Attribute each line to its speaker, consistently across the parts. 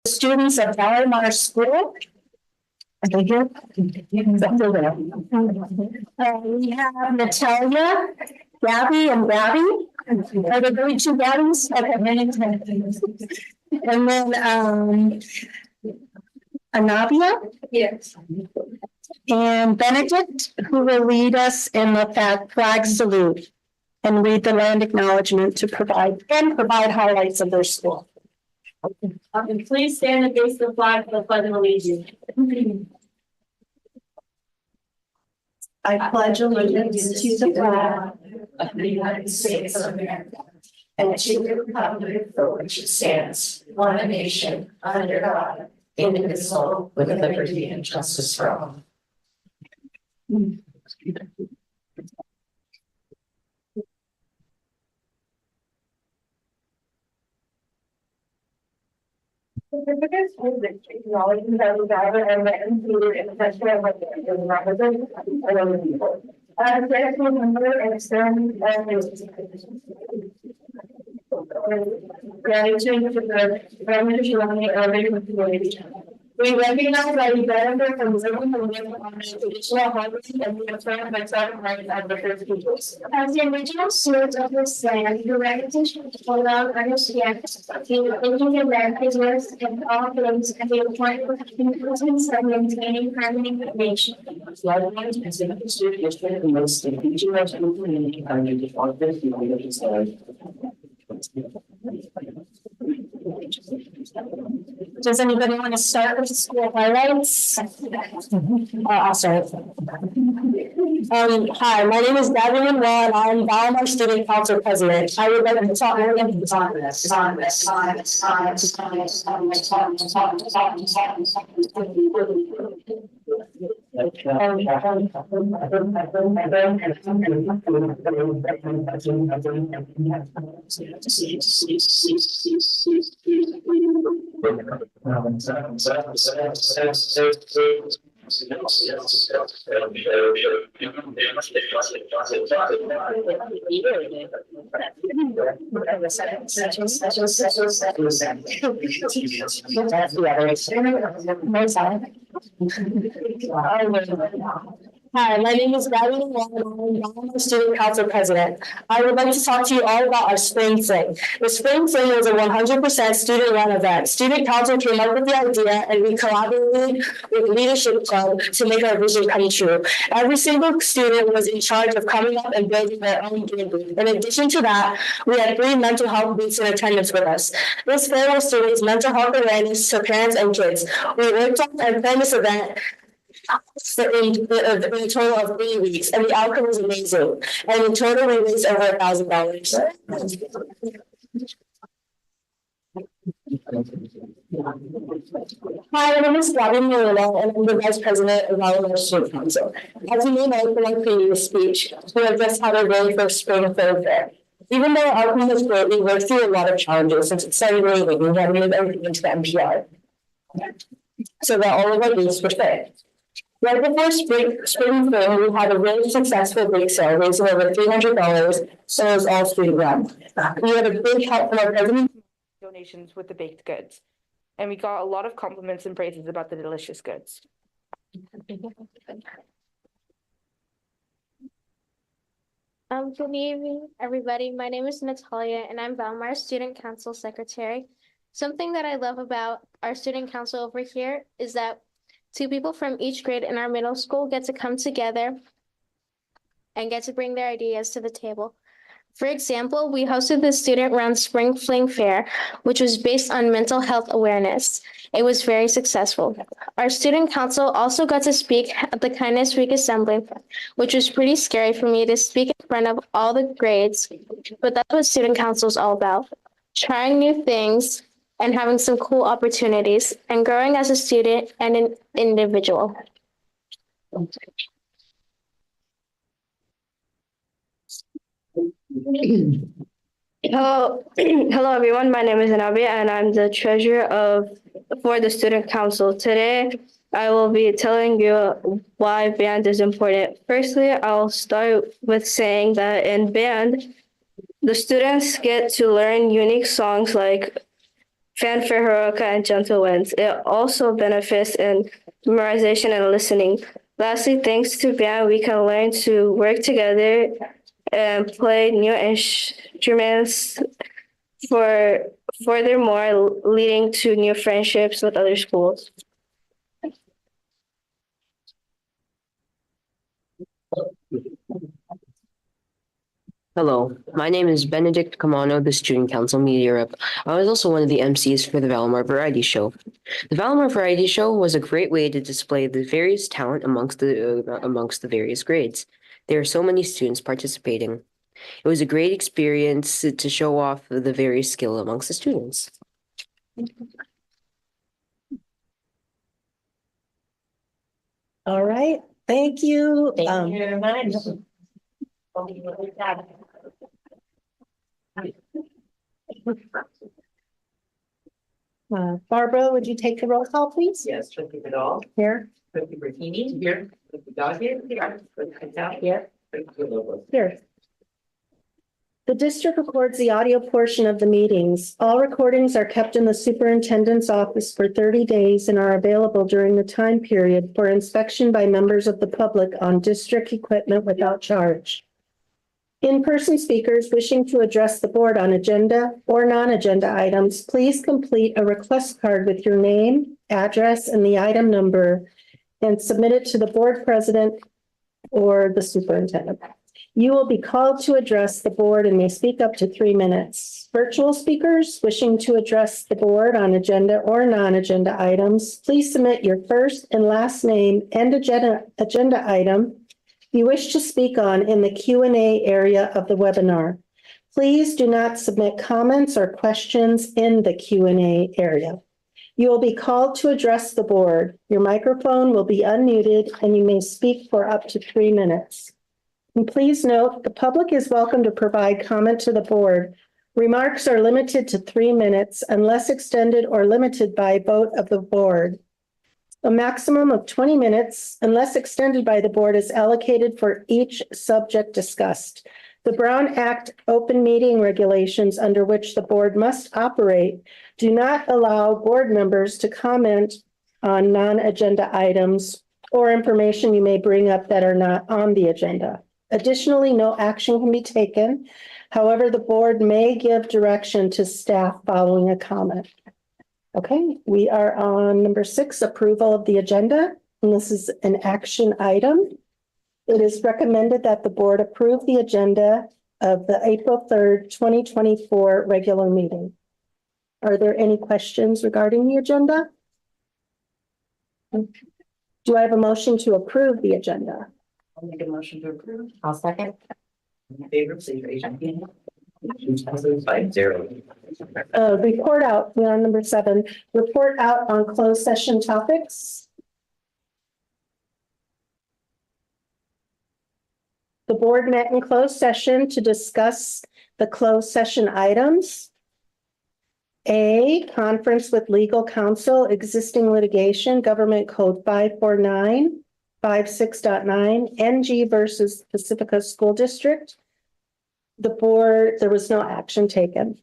Speaker 1: Students of Valimar School. We have Natalia, Gabby, and Gabby. Are there really two Gabbies? Okay. And then Anabia. Yes. And Benedict, who will lead us in the flag salute and read the land acknowledgement to provide highlights of their school. And please stand and face the flag for the pledge of allegiance. I pledge allegiance to the flag of the United States of America and to the republic for which it stands, one nation, under God, indivisible, with liberty and justice for all. Acknowledging that we gather and met included in the festival of the represent other people. As a grateful member and certain gratitude to the government of community. We recognize that we benefit from living on the traditional homes and we affirm the sovereign rights of the First Peoples. As the original stewards of this land, the reputation will now understand the Indian advantages and all things and the importance of maintaining harmony with nature.
Speaker 2: Likewise, as the student district the most individual community community for 50 years.
Speaker 1: Does anybody want to start with the school highlights? I'll start. Hi, my name is Gabby Monroe and I'm Valimar Student Council President. I would like to talk more about Hi, my name is Gabby Monroe. I'm the Student Council President. I would like to talk to you all about our Spring Fling. The Spring Fling was a 100% student-run event. Student Council came up with the idea and we collaborated with Leadership Club to make our vision come true. Every single student was in charge of coming up and building their own game booth. In addition to that, we had 3 mental health booths in attendance with us. This fair our students mental health awareness to parents and kids. We worked on and planned this event in a total of 3 weeks, and the outcome was amazing. And in total, we raised over $1,000. Hi, my name is Gabby Marino, and I'm the Vice President of our Student Council. As you may know from my previous speech, we have just had our very first spring fair fair. Even though our outcome was great, we worked through a lot of challenges since it started raining. We had to move everything into the NPR so that all of our booths were fit. Right before spring fair, we had a really successful bake sale, raising over $300, so it was all student run. We had a big help from our president.
Speaker 3: Donations with the baked goods, and we got a lot of compliments and praises about the delicious goods.
Speaker 4: Good evening, everybody. My name is Natalia, and I'm Valmar's Student Council Secretary. Something that I love about our Student Council over here is that two people from each grade in our middle school get to come together and get to bring their ideas to the table. For example, we hosted the student-run Spring Fling Fair, which was based on mental health awareness. It was very successful. Our student council also got to speak at the Kindness Week Assembly, which was pretty scary for me to speak in front of all the grades, but that's what student council is all about. Trying new things and having some cool opportunities and growing as a student and an individual. Hello, hello everyone. My name is Anabia and I'm the treasurer for the student council. Today, I will be telling you why band is important. Firstly, I'll start with saying that in band, the students get to learn unique songs like Fanfare Heroica and Gentle Winds. It also benefits in memorization and listening. Lastly, thanks to band, we can learn to work together and play new instruments, furthermore leading to new friendships with other schools.
Speaker 5: Hello, my name is Benedict Camano, the Student Council Media Rep. I was also one of the MCs for the Valmar Variety Show. The Valmar Variety Show was a great way to display the various talent amongst the various grades. There are so many students participating. It was a great experience to show off the various skill amongst the students.
Speaker 6: All right, thank you.
Speaker 2: Thank you very much.
Speaker 6: Barbara, would you take the roll call, please?
Speaker 2: Yes, trustee Vidal,
Speaker 6: Here.
Speaker 2: trustee Bertini. Here. Trustee Doggett. Here. Trustee Patel. Here. Trustee Lopez.
Speaker 6: Here. The district records the audio portion of the meetings. All recordings are kept in the superintendent's office for 30 days and are available during the time period for inspection by members of the public on district equipment without charge. In-person speakers wishing to address the board on agenda or non-agenda items, please complete a request card with your name, address, and the item number and submit it to the board president or the superintendent. You will be called to address the board and may speak up to 3 minutes. Virtual speakers wishing to address the board on agenda or non-agenda items, please submit your first and last name and agenda item you wish to speak on in the Q&A area of the webinar. Please do not submit comments or questions in the Q&A area. You will be called to address the board. Your microphone will be unmuted and you may speak for up to 3 minutes. And please note, the public is welcome to provide comment to the board. Remarks are limited to 3 minutes unless extended or limited by vote of the board. A maximum of 20 minutes, unless extended by the board, is allocated for each subject discussed. The Brown Act open meeting regulations under which the board must operate do not allow board members to comment on non-agenda items or information you may bring up that are not on the agenda. Additionally, no action can be taken. However, the board may give direction to staff following a comment. Okay, we are on number 6, approval of the agenda, and this is an action item. It is recommended that the board approve the agenda of the April 3rd, 2024 regular meeting. Are there any questions regarding the agenda? Do I have a motion to approve the agenda?
Speaker 2: I'll make a motion to approve. I'll second. In favor, please raise your hand. Motion passes 5-0.
Speaker 6: Report out, we're on number 7. Report out on closed session topics. The board met in closed session to discuss the closed session items. A, conference with legal counsel, existing litigation, Government Code 549.56.9, NG versus Pacifica School District. The board, there was no action taken.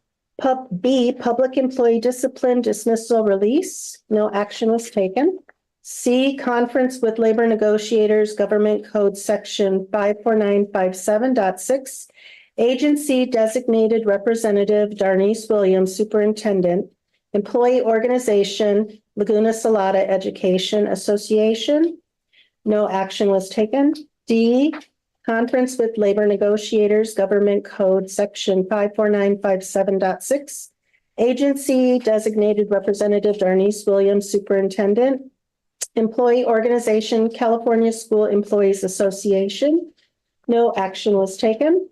Speaker 6: B, public employee discipline, dismissal, release, no action was taken. C, conference with labor negotiators, Government Code Section 549.57.6, agency designated representative, Darnice Williams, superintendent, employee organization, Laguna Salada Education Association, no action was taken. D, conference with labor negotiators, Government Code Section 549.57.6, agency designated representative, Darnice Williams, superintendent, employee organization, California School Employees Association, no action was taken.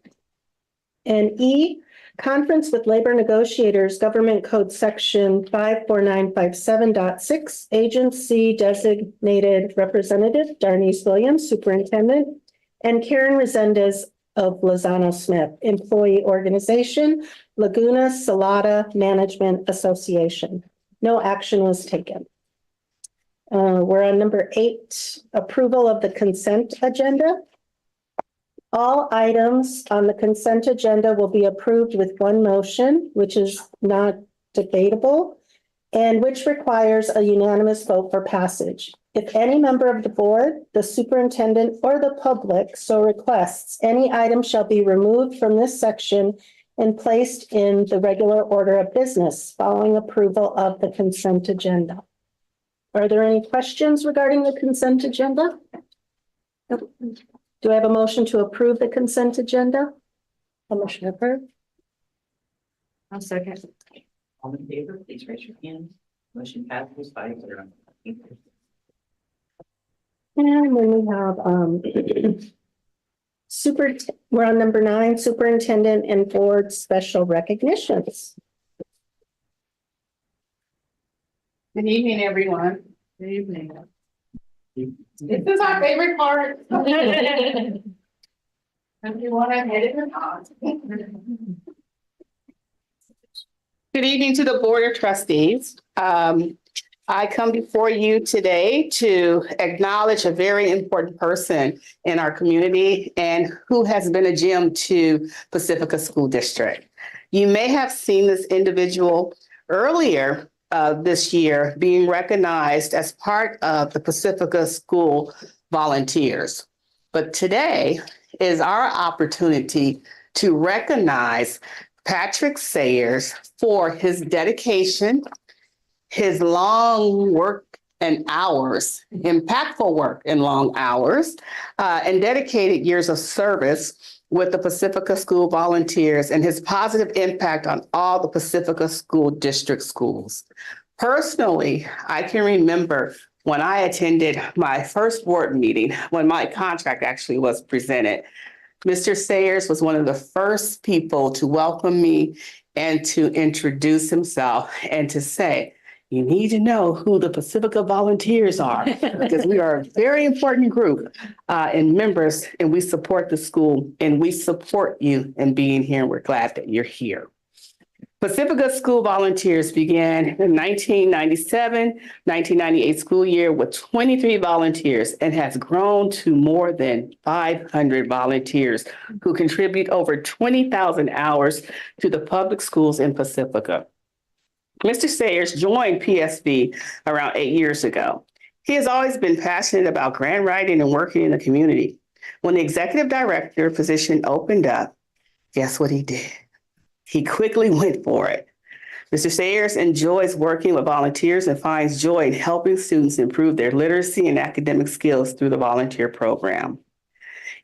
Speaker 6: And E, conference with labor negotiators, Government Code Section 549.57.6, agency designated representative, Darnice Williams, superintendent, and Karen Resendez of Lozano Smith, employee organization, Laguna Salada Management Association. No action was taken. We're on number 8, approval of the consent agenda. All items on the consent agenda will be approved with one motion, which is not debatable, and which requires a unanimous vote for passage. If any member of the board, the superintendent, or the public so requests, any item shall be removed from this section and placed in the regular order of business following approval of the consent agenda. Are there any questions regarding the consent agenda? Do I have a motion to approve the consent agenda? A motion approved.
Speaker 3: I'll second.
Speaker 2: All in favor, please raise your hand. Motion passes 5-0.
Speaker 6: And then we have, we're on number 9, superintendent and board special recognitions.
Speaker 7: Good evening, everyone. Good evening. This is our favorite part. Everyone, I made it or not. Good evening to the Board of Trustees. I come before you today to acknowledge a very important person in our community and who has been a gem to Pacifica School District. You may have seen this individual earlier this year being recognized as part of the Pacifica School Volunteers. But today is our opportunity to recognize Patrick Sayers for his dedication, his long work and hours, impactful work and long hours, and dedicated years of service with the Pacifica School Volunteers and his positive impact on all the Pacifica School District schools. Personally, I can remember when I attended my first board meeting, when my contract actually was presented. Mr. Sayers was one of the first people to welcome me and to introduce himself and to say, you need to know who the Pacifica Volunteers are, because we are a very important group and members, and we support the school, and we support you in being here, and we're glad that you're here. Pacifica School Volunteers began in 1997-1998 school year with 23 volunteers and has grown to more than 500 volunteers who contribute over 20,000 hours to the public schools in Pacifica. Mr. Sayers joined PSD around 8 years ago. He has always been passionate about grant writing and working in the community. When the executive director position opened up, guess what he did? He quickly went for it. Mr. Sayers enjoys working with volunteers and finds joy in helping students improve their literacy and academic skills through the volunteer program.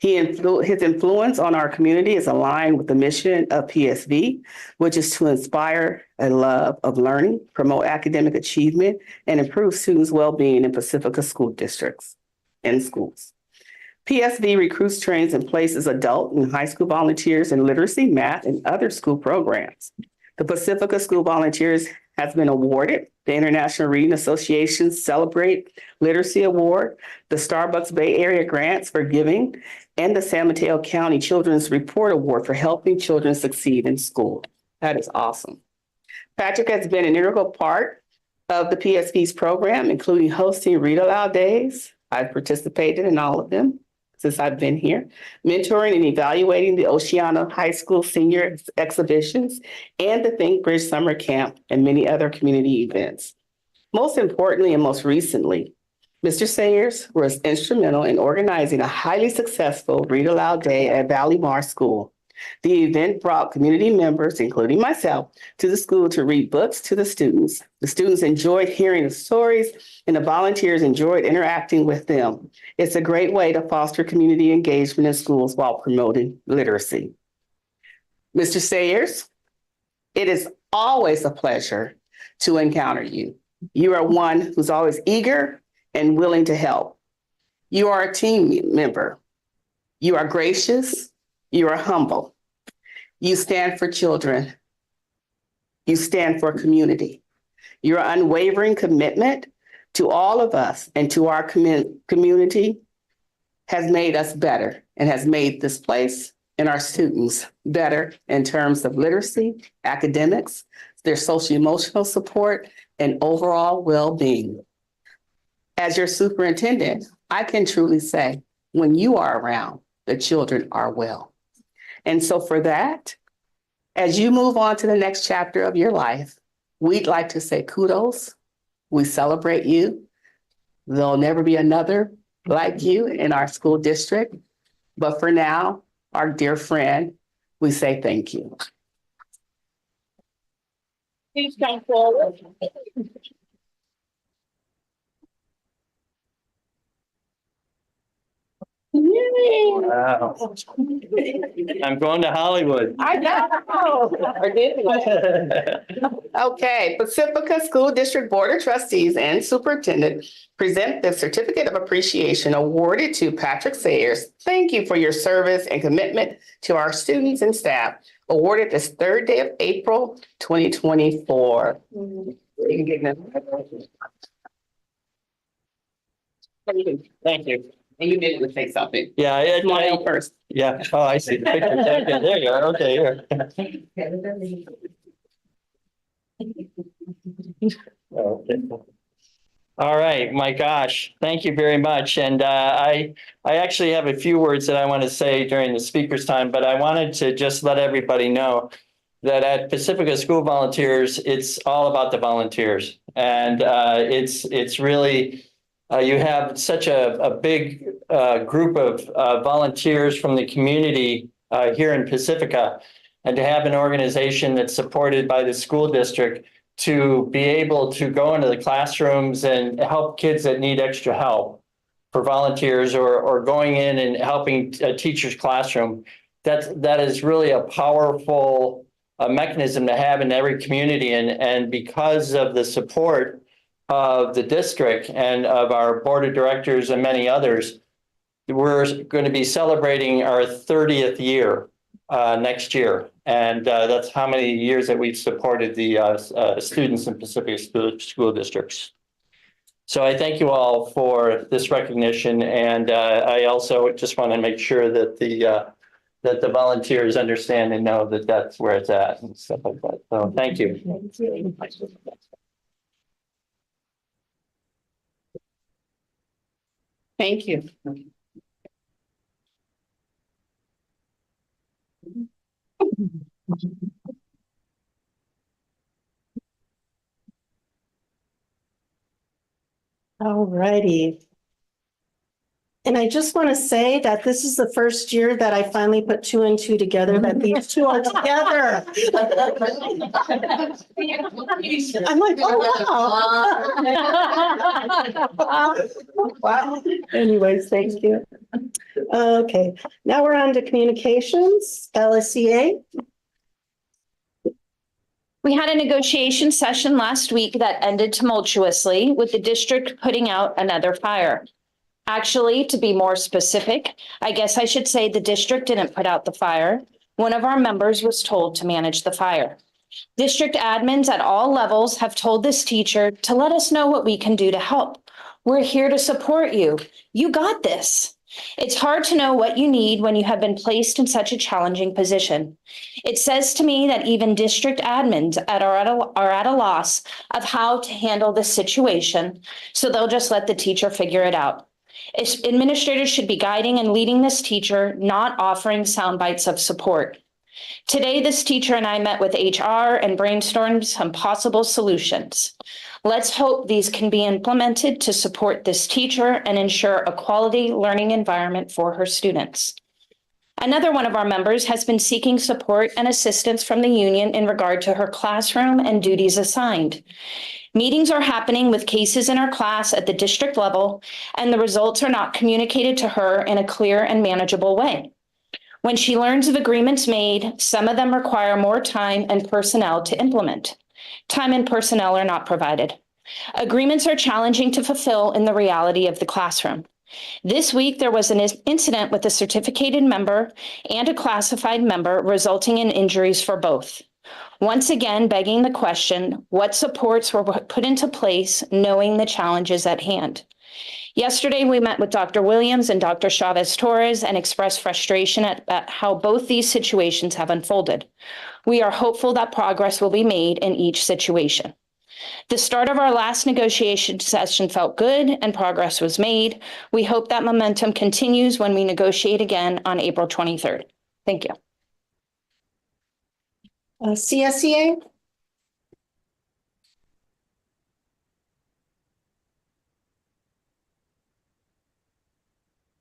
Speaker 7: His influence on our community is aligned with the mission of PSV, which is to inspire a love of learning, promote academic achievement, and improve students' well-being in Pacifica school districts and schools. PSD recruits, trains, and places adult and high school volunteers in literacy, math, and other school programs. The Pacifica School Volunteers has been awarded the International Reading Association Celebrate Literacy Award, the Starbucks Bay Area Grants for Giving, and the San Mateo County Children's Report Award for helping children succeed in school. That is awesome. Patrick has been an integral part of the PSP's program, including hosting Read Aloud Days. I've participated in all of them since I've been here, mentoring and evaluating the Oceana High School senior exhibitions and the Think Bridge Summer Camp and many other community events. Most importantly and most recently, Mr. Sayers was instrumental in organizing a highly successful Read Aloud Day at Valley Mar School. The event brought community members, including myself, to the school to read books to the students. The students enjoyed hearing the stories, and the volunteers enjoyed interacting with them. It's a great way to foster community engagement in schools while promoting literacy. Mr. Sayers, it is always a pleasure to encounter you. You are one who's always eager and willing to help. You are a team member. You are gracious. You are humble. You stand for children. You stand for community. Your unwavering commitment to all of us and to our community has made us better and has made this place and our students better in terms of literacy, academics, their social-emotional support, and overall well-being. As your superintendent, I can truly say, when you are around, the children are well. And so for that, as you move on to the next chapter of your life, we'd like to say kudos. We celebrate you. There'll never be another like you in our school district. But for now, our dear friend, we say thank you. Please come forward.
Speaker 8: Wow. I'm going to Hollywood.
Speaker 7: I know. Okay, Pacifica School District Board of Trustees and Superintendent present the Certificate of Appreciation awarded to Patrick Sayers. Thank you for your service and commitment to our students and staff. Awarded this third day of April, 2024. You can get them.
Speaker 8: Thank you.
Speaker 7: And you didn't say something.
Speaker 8: Yeah,
Speaker 7: Smile first.
Speaker 8: yeah. Oh, I see the picture. Thank you. There you are. Okay, here. Okay. All right, my gosh, thank you very much. And I actually have a few words that I want to say during the speaker's time, but I wanted to just let everybody know that at Pacifica School Volunteers, it's all about the volunteers. And it's really, you have such a big group of volunteers from the community here in Pacifica, and to have an organization that's supported by the school district to be able to go into the classrooms and help kids that need extra help for volunteers or going in and helping a teacher's classroom. That is really a powerful mechanism to have in every community. And because of the support of the district and of our board of directors and many others, we're going to be celebrating our 30th year next year. And that's how many years that we've supported the students in Pacific school districts. So I thank you all for this recognition. And I also just want to make sure that the volunteers understand and know that that's where it's at and stuff like that. So thank you.
Speaker 7: Thank you.
Speaker 6: All righty. And I just want to say that this is the first year that I finally put two and two together, that these two are together. I'm like, oh, wow. Wow. Anyways, thank you. Okay, now we're on to communications, LSCA.
Speaker 9: We had a negotiation session last week that ended tumultuously with the district putting out another fire. Actually, to be more specific, I guess I should say the district didn't put out the fire. One of our members was told to manage the fire. District admins at all levels have told this teacher to let us know what we can do to help. We're here to support you. You got this. It's hard to know what you need when you have been placed in such a challenging position. It says to me that even district admins are at a loss of how to handle this situation, so they'll just let the teacher figure it out. Administrators should be guiding and leading this teacher, not offering sound bites of support. Today, this teacher and I met with HR and brainstormed some possible solutions. Let's hope these can be implemented to support this teacher and ensure a quality learning environment for her students. Another one of our members has been seeking support and assistance from the union in regard to her classroom and duties assigned. Meetings are happening with cases in our class at the district level, and the results are not communicated to her in a clear and manageable way. When she learns of agreements made, some of them require more time and personnel to implement. Time and personnel are not provided. Agreements are challenging to fulfill in the reality of the classroom. This week, there was an incident with a certificated member and a classified member, resulting in injuries for both. Once again, begging the question, what supports were put into place knowing the challenges at hand? Yesterday, we met with Dr. Williams and Dr. Chavez Torres and expressed frustration at how both these situations have unfolded. We are hopeful that progress will be made in each situation. The start of our last negotiation session felt good and progress was made. We hope that momentum continues when we negotiate again on April 23rd. Thank you.
Speaker 6: CSEA?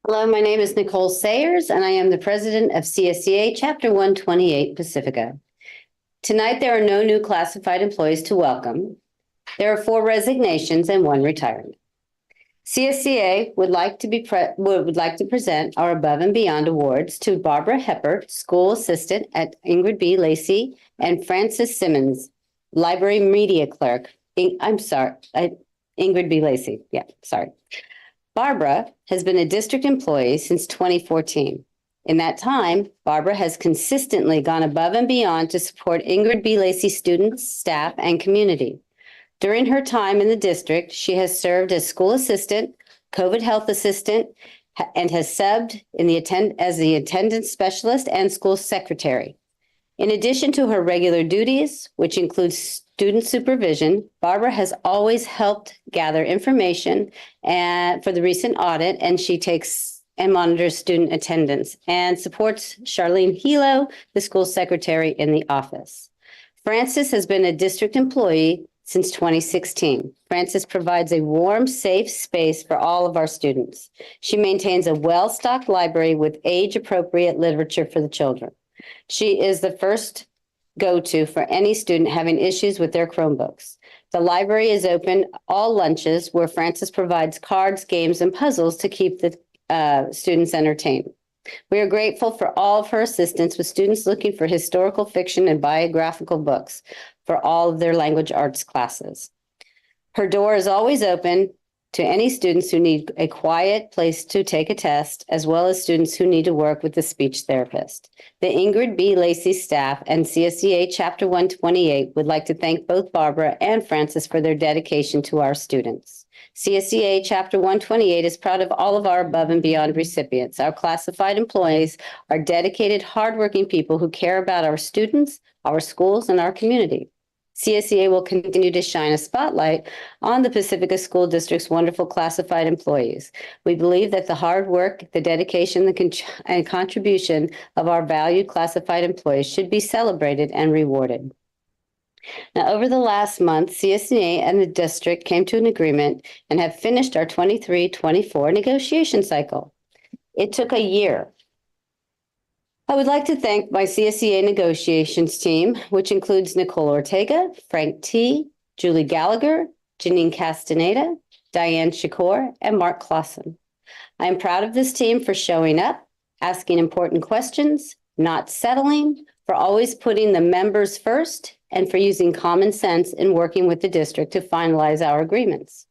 Speaker 10: Hello, my name is Nicole Sayers, and I am the president of CSEA Chapter 128 Pacifica. Tonight, there are no new classified employees to welcome. There are 4 resignations and 1 retirement. CSEA would like to present our Above and Beyond Awards to Barbara Heppert, School Assistant at Ingrid B. Lacey, and Frances Simmons, Library Media Clerk. Ingrid B. Lacey. Yeah, sorry. Barbara has been a district employee since 2014. In that time, Barbara has consistently gone above and beyond to support Ingrid B. Lacey students, staff, and community. During her time in the district, she has served as school assistant, COVID health assistant, and has subbed as the attendance specialist and school secretary. In addition to her regular duties, which includes student supervision, Barbara has always helped gather information for the recent audit, and she takes and monitors student attendance and supports Charlene Hilo, the school secretary in the office. Frances has been a district employee since 2016. Frances provides a warm, safe space for all of our students. She maintains a well-stocked library with age-appropriate literature for the children. She is the first go-to for any student having issues with their Chromebooks. The library is open all lunches, where Frances provides cards, games, and puzzles to keep the students entertained. We are grateful for all of her assistance with students looking for historical fiction and biographical books for all of their language arts classes. Her door is always open to any students who need a quiet place to take a test, as well as students who need to work with a speech therapist. The Ingrid B. Lacey staff and CSEA Chapter 128 would like to thank both Barbara and Frances for their dedication to our students. CSEA Chapter 128 is proud of all of our Above and Beyond recipients. Our classified employees are dedicated, hardworking people who care about our students, our schools, and our community. CSEA will continue to shine a spotlight on the Pacifica School District's wonderful classified employees. We believe that the hard work, the dedication, and contribution of our valued classified employees should be celebrated and rewarded. Now, over the last month, CSEA and the district came to an agreement and have finished our 23-24 negotiation cycle. It took a year. I would like to thank my CSEA negotiations team, which includes Nicole Ortega, Frank T., Julie Gallagher, Janine Castaneda, Diane Shakur, and Mark Clausen. I am proud of this team for showing up, asking important questions, not settling, for always putting the members first, and for using common sense in working with the district to finalize our agreements.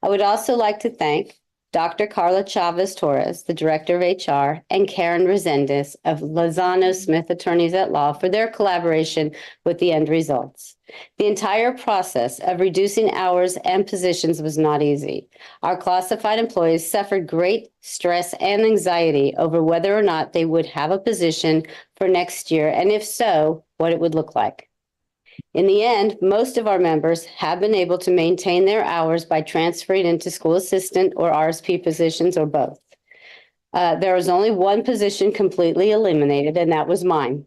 Speaker 10: I would also like to thank Dr. Carla Chavez Torres, the Director of HR, and Karen Resendez of Lozano Smith Attorneys at Law for their collaboration with the end results. The entire process of reducing hours and positions was not easy. Our classified employees suffered great stress and anxiety over whether or not they would have a position for next year, and if so, what it would look like. In the end, most of our members have been able to maintain their hours by transferring into school assistant or RSP positions or both. There was only one position completely eliminated, and that was mine,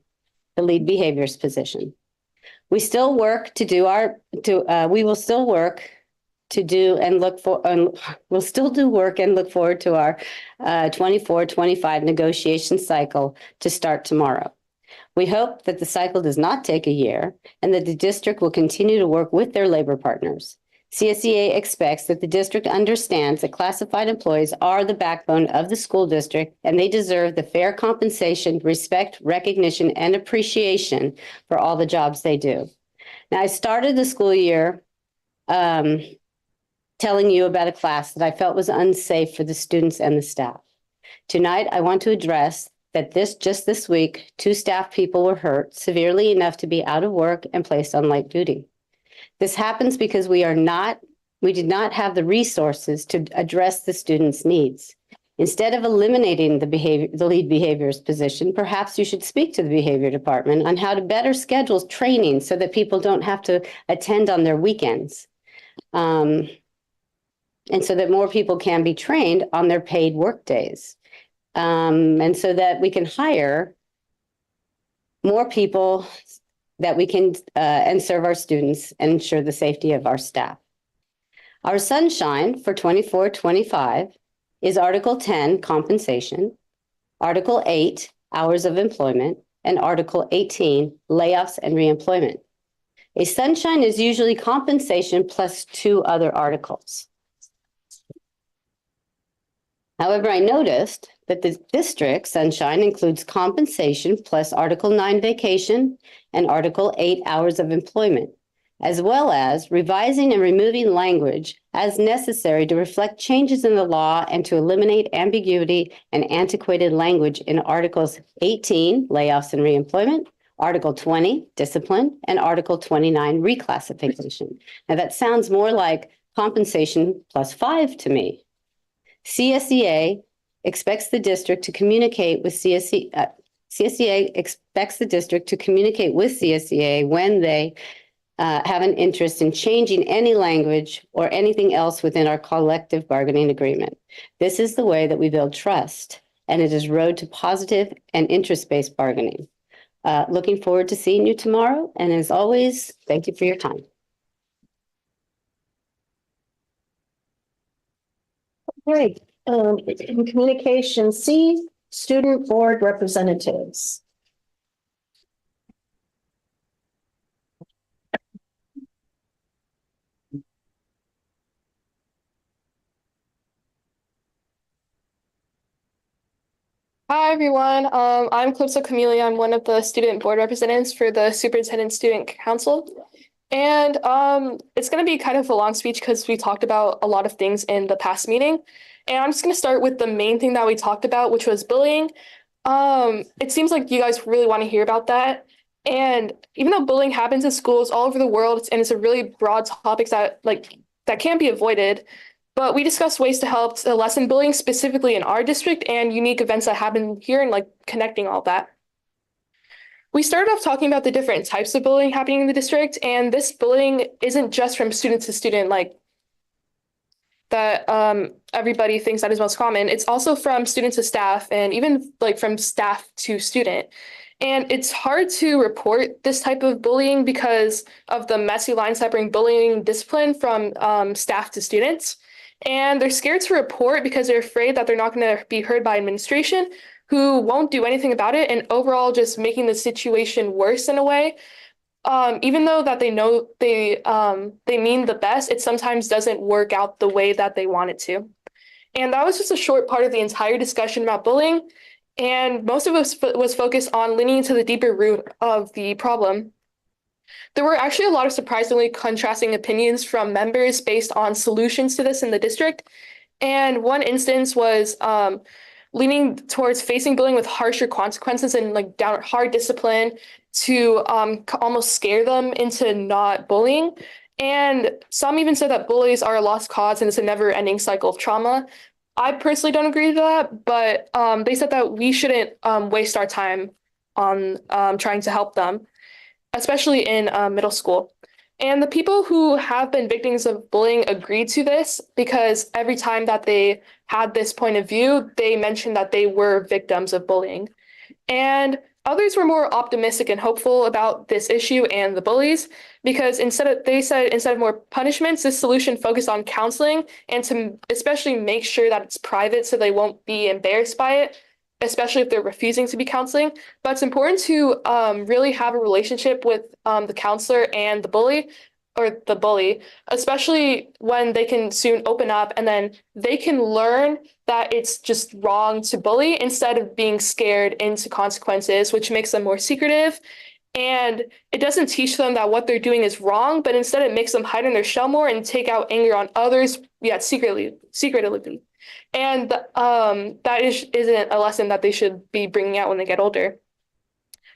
Speaker 10: the lead behaviors position. We still work to do we will still work to do and look for, we'll still do work and look forward to our 24-25 negotiation cycle to start tomorrow. We hope that the cycle does not take a year and that the district will continue to work with their labor partners. CSEA expects that the district understands that classified employees are the backbone of the school district and they deserve the fair compensation, respect, recognition, and appreciation for all the jobs they do. Now, I started the school year telling you about a class that I felt was unsafe for the students and the staff. Tonight, I want to address that just this week, 2 staff people were hurt severely enough to be out of work and placed on light duty. This happens because we did not have the resources to address the students' needs. Instead of eliminating the lead behaviors position, perhaps you should speak to the behavior department on how to better schedule training so that people don't have to attend on their weekends. And so that more people can be trained on their paid work days. And so that we can hire more people that we can and serve our students and ensure the safety of our staff. Our sunshine for 24-25 is Article 10, compensation, Article 8, hours of employment, and Article 18, layoffs and reemployment. A sunshine is usually compensation plus 2 other articles. However, I noticed that the district sunshine includes compensation plus Article 9 vacation and Article 8 hours of employment, as well as revising and removing language as necessary to reflect changes in the law and to eliminate ambiguity and antiquated language in Articles 18, layoffs and reemployment, Article 20, discipline, and Article 29, reclassification. Now that sounds more like compensation plus 5 to me. CSEA expects the district to communicate with CSEA expects the district to communicate with CSEA when they have an interest in changing any language or anything else within our collective bargaining agreement. This is the way that we build trust, and it is road to positive and interest-based bargaining. Looking forward to seeing you tomorrow, and as always, thank you for your time.
Speaker 6: Great. In communication C, student board representatives.
Speaker 11: Hi, everyone. I'm Calypso Camellia. I'm one of the student board representatives for the Superintendent Student Council. And it's going to be kind of a long speech because we talked about a lot of things in the past meeting. And I'm just going to start with the main thing that we talked about, which was bullying. It seems like you guys really want to hear about that. And even though bullying happens in schools all over the world, and it's a really broad topic that can't be avoided, but we discussed ways to help to lessen bullying specifically in our district and unique events that happen here and connecting all that. We started off talking about the different types of bullying happening in the district, and this bullying isn't just from student to student that everybody thinks that is most common. It's also from student to staff and even from staff to student. And it's hard to report this type of bullying because of the messy lines that bring bullying discipline from staff to students. And they're scared to report because they're afraid that they're not going to be heard by administration, who won't do anything about it, and overall just making the situation worse in a way. Even though that they know they mean the best, it sometimes doesn't work out the way that they want it to. And that was just a short part of the entire discussion about bullying. And most of us was focused on leaning into the deeper root of the problem. There were actually a lot of surprisingly contrasting opinions from members based on solutions to this in the district. And one instance was leaning towards facing bullying with harsher consequences and like down hard discipline to almost scare them into not bullying. And some even said that bullies are a lost cause and it's a never-ending cycle of trauma. I personally don't agree to that, but they said that we shouldn't waste our time on trying to help them, especially in middle school. And the people who have been victims of bullying agreed to this because every time that they had this point of view, they mentioned that they were victims of bullying. And others were more optimistic and hopeful about this issue and the bullies because instead of more punishments, this solution focused on counseling and to especially make sure that it's private so they won't be embarrassed by it, especially if they're refusing to be counseling. But it's important to really have a relationship with the counselor and the bully, or the bully, especially when they can soon open up and then they can learn that it's just wrong to bully instead of being scared into consequences, which makes them more secretive. And it doesn't teach them that what they're doing is wrong, but instead it makes them hide in their shell more and take out anger on others, yet secretly. And isn't a lesson that they should be bringing out when they get older.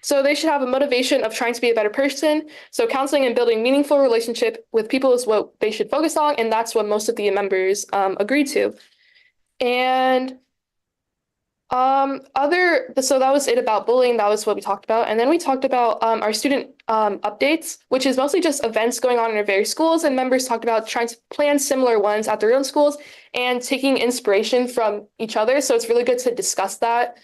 Speaker 11: So they should have a motivation of trying to be a better person. So counseling and building meaningful relationship with people is what they should focus on. And that's what most of the members agreed to. And so that was it about bullying. That was what we talked about. And then we talked about our student updates, which is mostly just events going on in our various schools. And members talked about trying to plan similar ones at their own schools and taking inspiration from each other. So it's really good to discuss that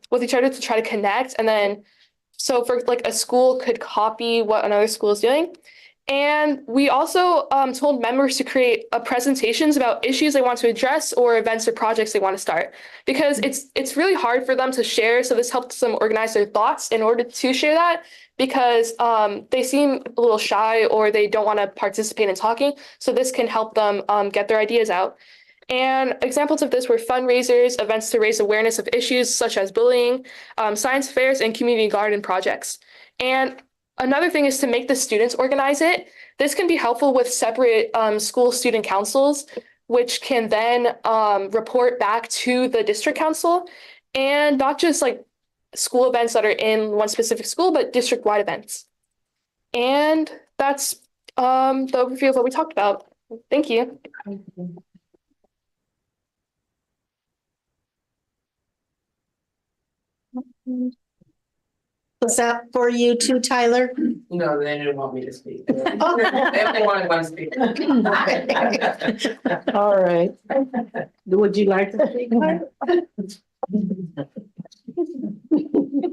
Speaker 11: with each other to try to connect. And then, so for like a school could copy what another school is doing. And we also told members to create presentations about issues they want to address or events or projects they want to start, because it's really hard for them to share. So this helps them organize their thoughts in order to share that, because they seem a little shy or they don't want to participate in talking. So this can help them get their ideas out. And examples of this were fundraisers, events to raise awareness of issues such as bullying, science fairs, and community garden projects. And another thing is to make the students organize it. This can be helpful with separate school student councils, which can then report back to the district council, and not just like school events that are in one specific school, but district-wide events. And that's the overview of what we talked about. Thank you.
Speaker 6: Was that for you too, Tyler?
Speaker 2: No, they didn't want me to speak. They wanted one speaker.
Speaker 6: All right. Would you like to speak?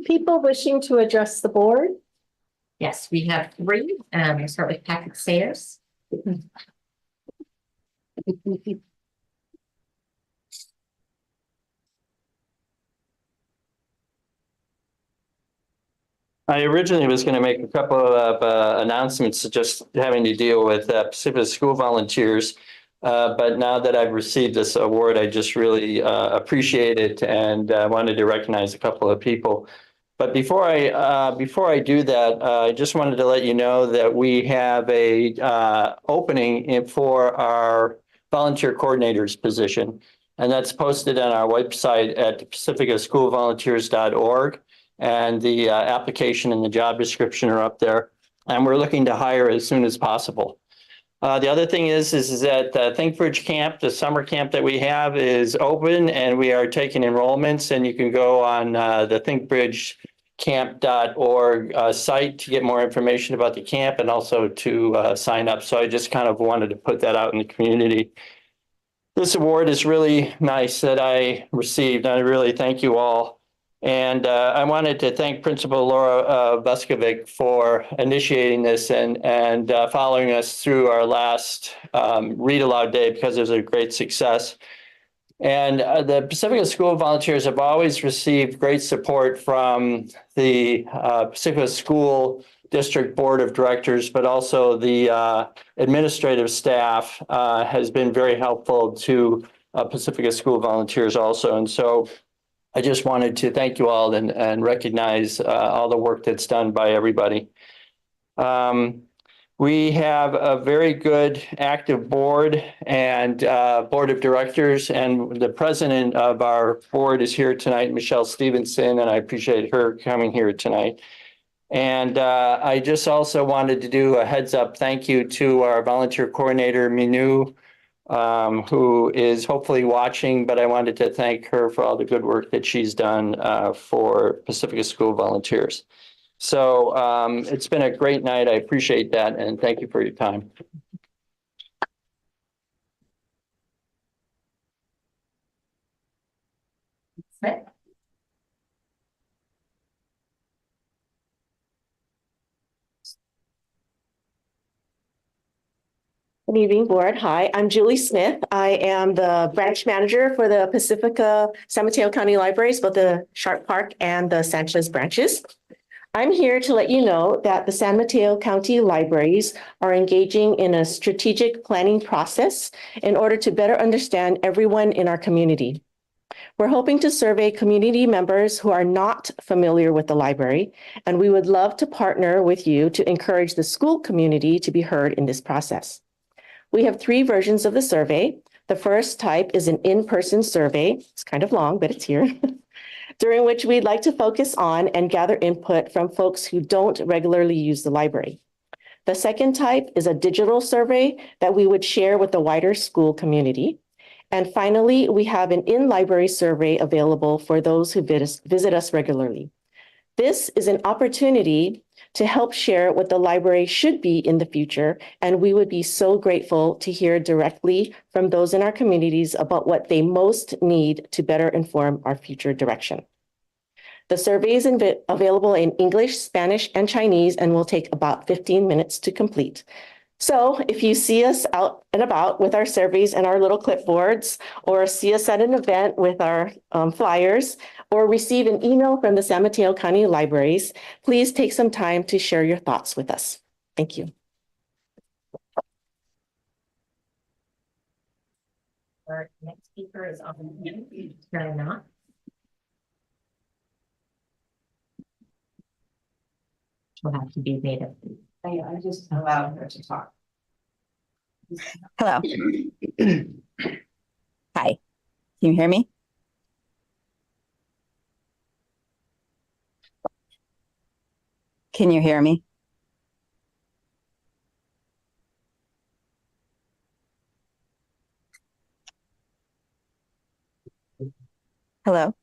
Speaker 6: People wishing to address the board?
Speaker 12: Yes, we have three. We'll start with Patrick Sayers.
Speaker 8: I originally was going to make a couple of announcements just having to deal with Pacifica School volunteers. But now that I've received this award, I just really appreciate it and wanted to recognize a couple of people. But before I do that, I just wanted to let you know that we have a opening for our volunteer coordinators position, and that's posted on our website at pacificaschoolvolunteers.org. And the application and the job description are up there. And we're looking to hire as soon as possible. The other thing is that ThinkBridge Camp, the summer camp that we have, is open, and we are taking enrollments. And you can go on the thinkbridgecamp.org site to get more information about the camp and also to sign up. So I just kind of wanted to put that out in the community. This award is really nice that I received. I really thank you all. And I wanted to thank Principal Laura Vuskovic for initiating this and following us through our last read aloud day, because it was a great success. And the Pacifica School volunteers have always received great support from the Pacifica School District Board of Directors, but also the administrative staff has been very helpful to Pacifica School volunteers also. And so I just wanted to thank you all and recognize all the work that's done by everybody. We have a very good active board and board of directors, and the president of our board is here tonight, Michelle Stevenson, and I appreciate her coming here tonight. And I just also wanted to do a heads up thank you to our volunteer coordinator, Minu, who is hopefully watching, but I wanted to thank her for all the good work that she's done for Pacifica School volunteers. So it's been a great night. I appreciate that, and thank you for your time.
Speaker 13: Good evening, board. Hi, I'm Julie Smith. I am the branch manager for the Pacifica San Mateo County Libraries, both the Sharp Park and the Sanchez branches. I'm here to let you know that the San Mateo County Libraries are engaging in a strategic planning process in order to better understand everyone in our community. We're hoping to survey community members who are not familiar with the library, and we would love to partner with you to encourage the school community to be heard in this process. We have 3 versions of the survey. The first type is an in-person survey. It's kind of long, but it's here. During which we'd like to focus on and gather input from folks who don't regularly use the library. The second type is a digital survey that we would share with the wider school community. And finally, we have an in-library survey available for those who visit us regularly. This is an opportunity to help share what the library should be in the future, and we would be so grateful to hear directly from those in our communities about what they most need to better inform our future direction. The survey is available in English, Spanish, and Chinese, and will take about 15 minutes to complete. So if you see us out and about with our surveys and our little clipboards, or see us at an event with our flyers, or receive an email from the San Mateo County Libraries, please take some time to share your thoughts with us. Thank you.
Speaker 12: Our next speaker is on the not. Will have to be made up.
Speaker 2: I just allowed her to talk.
Speaker 14: Hello. Hi. Can you hear me? Can you hear me? Hello?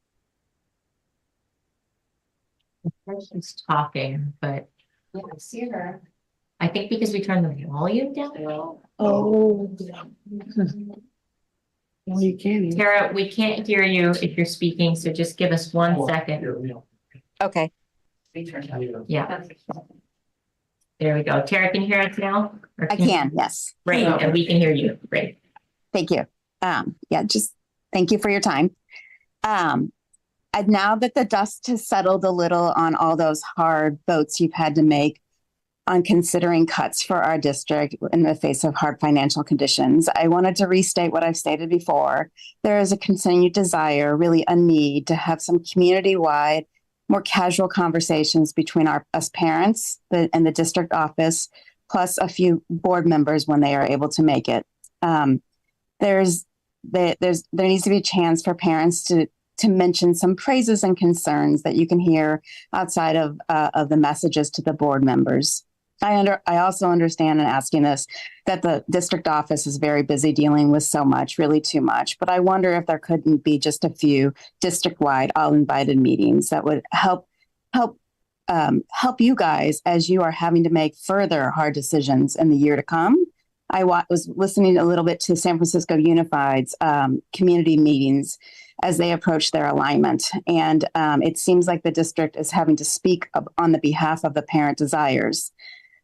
Speaker 12: She's talking, but
Speaker 2: Yeah, I see her.
Speaker 12: I think because we turned the volume down.
Speaker 7: Oh. Well, you can.
Speaker 12: Tara, we can't hear you if you're speaking, so just give us 1 second.
Speaker 14: Okay.
Speaker 12: Yeah. There we go. Tara, can you hear us now? Or
Speaker 14: I can, yes.
Speaker 12: Great, and we can hear you. Great.
Speaker 14: Thank you. Yeah, just thank you for your time. And now that the dust has settled a little on all those hard votes you've had to make on considering cuts for our district in the face of hard financial conditions, I wanted to restate what I've stated before. There is a continued desire, really a need, to have some community-wide, more casual conversations between us parents and the district office, plus a few board members when they are able to make it. There needs to be a chance for parents to mention some praises and concerns that you can hear outside of the messages to the board members. I also understand in asking this that the district office is very busy dealing with so much, really too much. But I wonder if there couldn't be just a few district-wide, all-invited meetings that would help you guys as you are having to make further hard decisions in the year to come. I was listening a little bit to San Francisco Unified's community meetings as they approach their alignment. And it seems like the district is having to speak on the behalf of the parent desires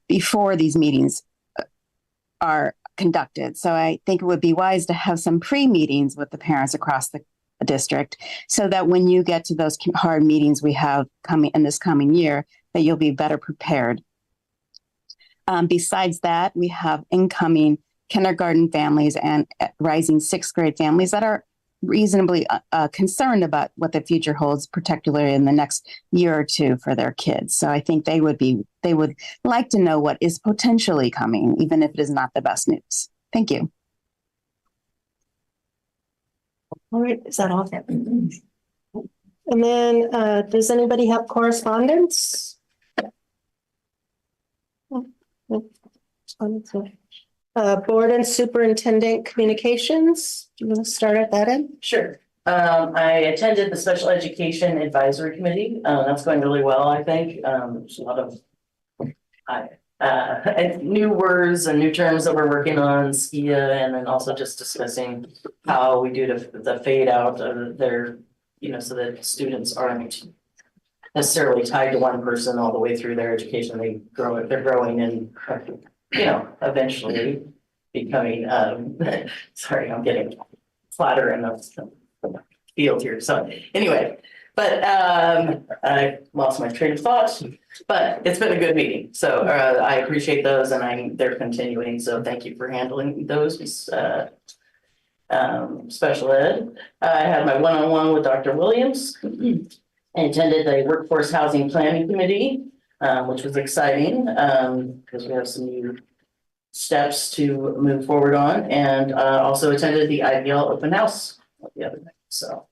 Speaker 14: before these meetings are conducted. So I think it would be wise to have some pre-meetings with the parents across the district so that when you get to those hard meetings we have coming in this coming year, that you'll be better prepared. Besides that, we have incoming kindergarten families and rising 6th grade families that are reasonably concerned about what the future holds, particularly in the next year or two for their kids. So I think they would like to know what is potentially coming, even if it is not the best news. Thank you.
Speaker 6: All right, is that all? And then, does anybody have correspondence? Board and superintendent communications. Do you want to start at that end?
Speaker 2: Sure. I attended the Special Education Advisory Committee. That's going really well, I think. There's a lot of new words and new terms that we're working on, SKIA, and then also just discussing how we do the fade out of their, so that students aren't necessarily tied to one person all the way through their education. They're growing and, eventually becoming, sorry, I'm getting flatter in the field here. So anyway, but I lost my train of thought, but it's been a good meeting. So I appreciate those and they're continuing. So thank you for handling those. Special ed. I had my one-on-one with Dr. Williams. I attended the Workforce Housing Planning Committee, which was exciting because we have some new steps to move forward on, and also attended the IPL open house the other night. So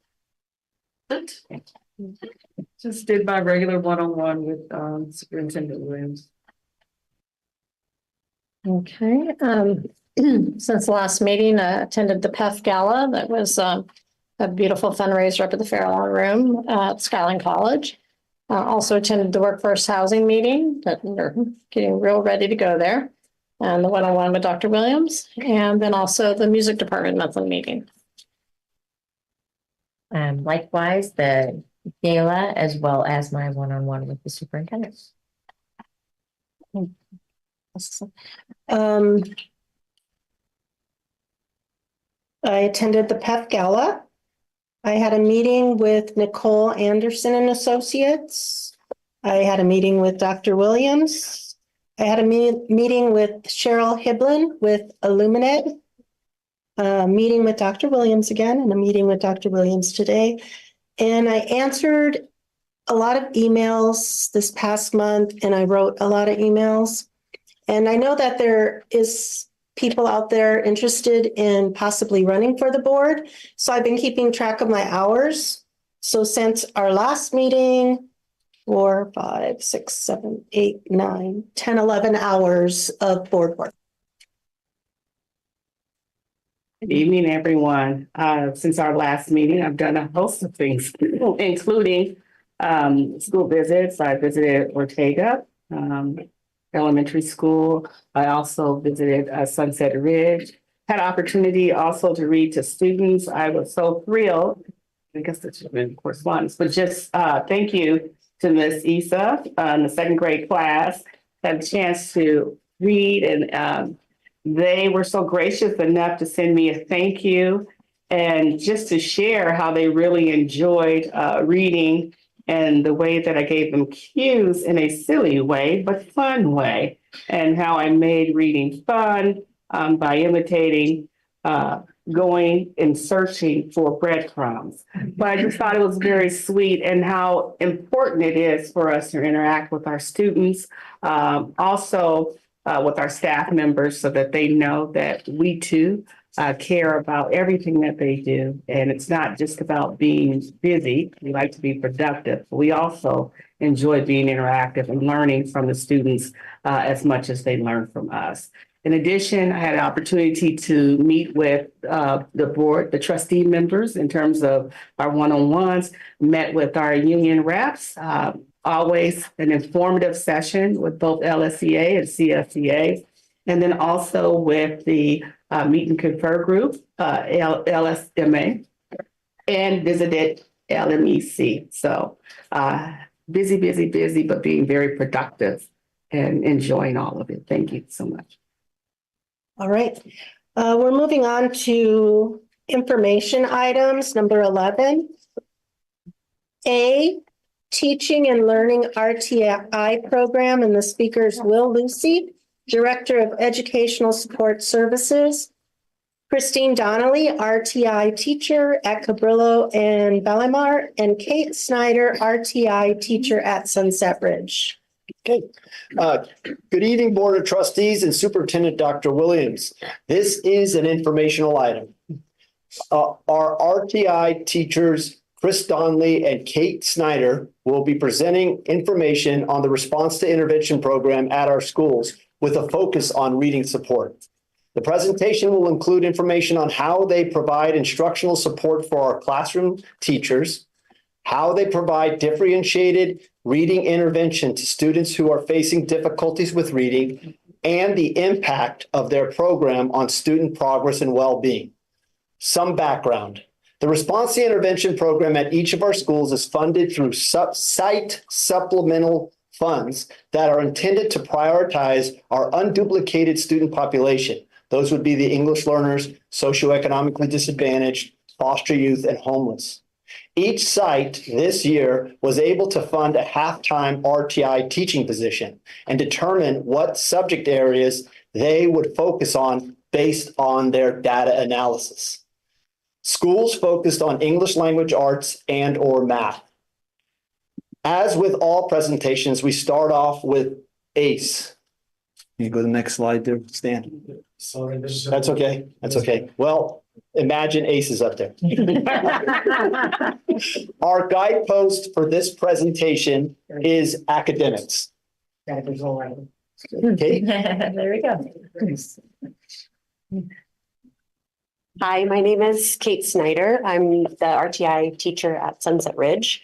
Speaker 15: just did my regular one-on-one with Superintendent Williams.
Speaker 1: Okay, since the last meeting, I attended the PEF Gala. That was a beautiful fundraiser up at the Fairlawn Room at Skyline College. Also attended the workforce housing meeting that we're getting real ready to go there. And the one-on-one with Dr. Williams, and then also the music department monthly meeting.
Speaker 12: Likewise, the gala, as well as my one-on-one with the superintendent.
Speaker 6: I attended the PEF Gala. I had a meeting with Nicole Anderson and Associates. I had a meeting with Dr. Williams. I had a meeting with Cheryl Hiblin with Illuminate, a meeting with Dr. Williams again, and a meeting with Dr. Williams today. And I answered a lot of emails this past month, and I wrote a lot of emails. And I know that there is people out there interested in possibly running for the board. So I've been keeping track of my hours. So since our last meeting, 4, 5, 6, 7, 8, 9, 10, 11 hours of board work.
Speaker 7: Good evening, everyone. Since our last meeting, I've done a host of things, including school visits. I visited Ortega Elementary School. I also visited Sunset Ridge. Had opportunity also to read to students. I was so thrilled. I guess that should have been correspondence, but just thank you to Miss Issa in the second grade class. Had a chance to read, and they were so gracious enough to send me a thank you and just to share how they really enjoyed reading and the way that I gave them cues in a silly way, but fun way, and how I made reading fun by imitating going and searching for breadcrumbs. But I just thought it was very sweet and how important it is for us to interact with our students, also with our staff members, so that they know that we too care about everything that they do. And it's not just about being busy. We like to be productive. We also enjoy being interactive and learning from the students as much as they learn from us. In addition, I had an opportunity to meet with the board, the trustee members in terms of our one-on-ones, met with our union reps, always an informative session with both LSEA and CSEA, and then also with the Meet and Confer group, LSMA, and visited LMEC. So busy, but being very productive and enjoying all of it. Thank you so much.
Speaker 6: All right. We're moving on to information items, number 11. A, Teaching and Learning RTI program, and the speaker is Will Lucy, Director of Educational Support Services. Christine Donnelly, RTI teacher at Cabrillo and Bellemare, and Kate Snyder, RTI teacher at Sunset Ridge.
Speaker 16: Okay. Good evening, Board of Trustees and Superintendent Dr. Williams. This is an informational item. Our RTI teachers, Chris Donnelly and Kate Snyder, will be presenting information on the response to intervention program at our schools with a focus on reading support. The presentation will include information on how they provide instructional support for our classroom teachers, how they provide differentiated reading intervention to students who are facing difficulties with reading, and the impact of their program on student progress and well-being. Some background. The Response to Intervention program at each of our schools is funded through site supplemental funds that are intended to prioritize our unduplicated student population. Those would be the English learners, socioeconomically disadvantaged, foster youth, and homeless. Each site this year was able to fund a half-time RTI teaching position and determine what subject areas they would focus on based on their data analysis. Schools focused on English language arts and/or math. As with all presentations, we start off with ACE. Can you go to the next slide there, Stan? Sorry. That's okay. That's okay. Well, imagine ACE is up there. Our guidepost for this presentation is academics. Okay.
Speaker 12: There we go.
Speaker 17: Hi, my name is Kate Snyder. I'm the RTI teacher at Sunset Ridge.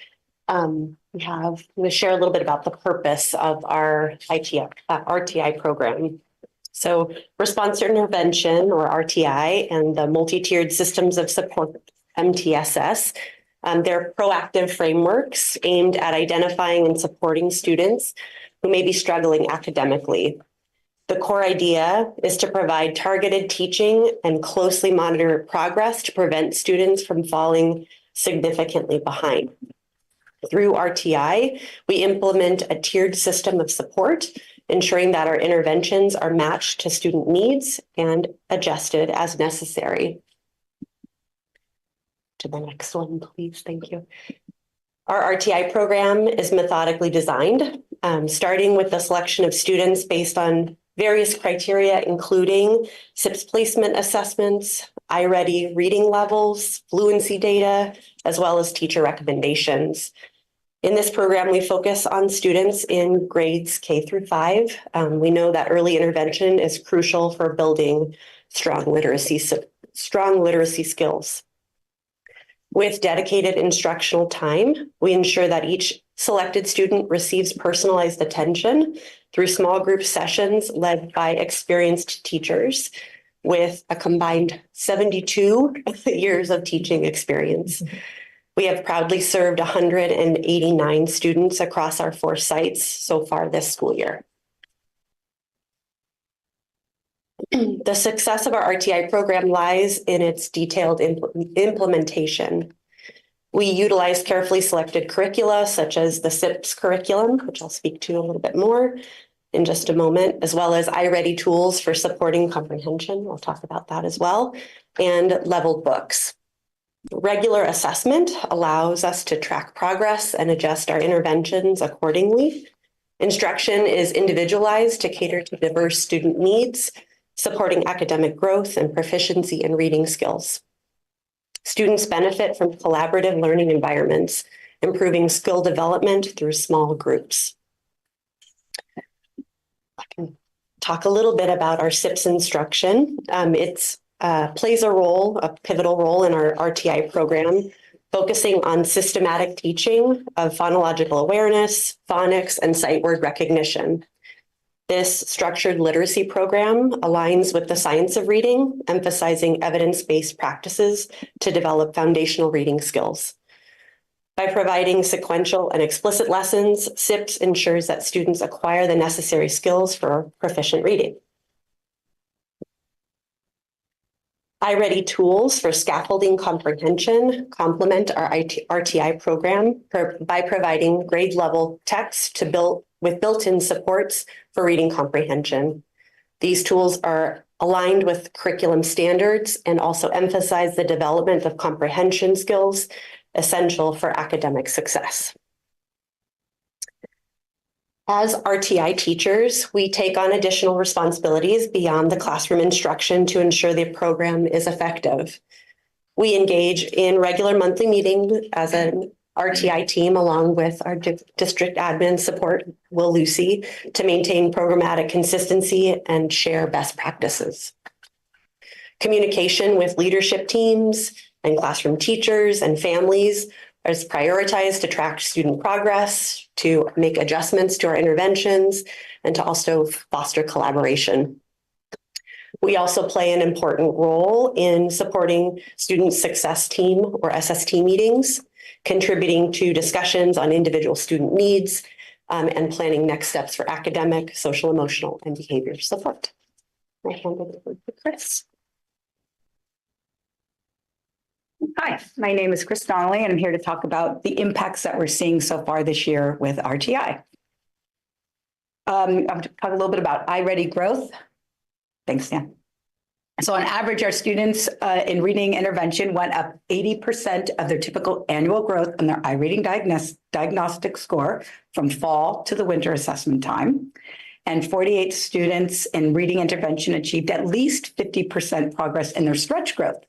Speaker 17: I'm going to share a little bit about the purpose of our RTI program. So response to intervention, or RTI, and the multi-tiered systems of support, MTSS, they're proactive frameworks aimed at identifying and supporting students who may be struggling academically. The core idea is to provide targeted teaching and closely monitor progress to prevent students from falling significantly behind. Through RTI, we implement a tiered system of support, ensuring that our interventions are matched to student needs and adjusted as necessary. To the next one, please. Thank you. Our RTI program is methodically designed, starting with the selection of students based on various criteria, including SIPS placement assessments, iReady reading levels, fluency data, as well as teacher recommendations. In this program, we focus on students in grades K through 5. We know that early intervention is crucial for building strong literacy skills. With dedicated instructional time, we ensure that each selected student receives personalized attention through small group sessions led by experienced teachers with a combined 72 years of teaching experience. We have proudly served 189 students across our 4 sites so far this school year. The success of our RTI program lies in its detailed implementation. We utilize carefully selected curricula, such as the SIPS curriculum, which I'll speak to a little bit more in just a moment, as well as iReady tools for supporting comprehension. We'll talk about that as well, and leveled books. Regular assessment allows us to track progress and adjust our interventions accordingly. Instruction is individualized to cater to diverse student needs, supporting academic growth and proficiency in reading skills. Students benefit from collaborative learning environments, improving skill development through small groups. I can talk a little bit about our SIPS instruction. It plays a pivotal role in our RTI program, focusing on systematic teaching of phonological awareness, phonics, and sight word recognition. This structured literacy program aligns with the science of reading, emphasizing evidence-based practices to develop foundational reading skills. By providing sequential and explicit lessons, SIPS ensures that students acquire the necessary skills for proficient reading. iReady tools for scaffolding comprehension complement our RTI program by providing grade-level text with built-in supports for reading comprehension. These tools are aligned with curriculum standards, and also emphasize the development of comprehension skills essential for academic success. As RTI teachers, we take on additional responsibilities beyond the classroom instruction to ensure the program is effective. We engage in regular monthly meetings as an RTI team along with our district admin support, Will Lucy, to maintain programmatic consistency and share best practices. Communication with leadership teams and classroom teachers and families is prioritized to track student progress, to make adjustments to our interventions, and to also foster collaboration. We also play an important role in supporting student success team or SST meetings, contributing to discussions on individual student needs, and planning next steps for academic, social, emotional, and behavior support. I hand it over to Chris.
Speaker 18: Hi, my name is Chris Donnelly, and I'm here to talk about the impacts that we're seeing so far this year with RTI. I'm going to talk a little bit about iReady growth. Thanks, Dan. So on average, our students in reading intervention went up 80% of their typical annual growth in their iReading diagnostic score from fall to the winter assessment time. And 48 students in reading intervention achieved at least 50% progress in their stretch growth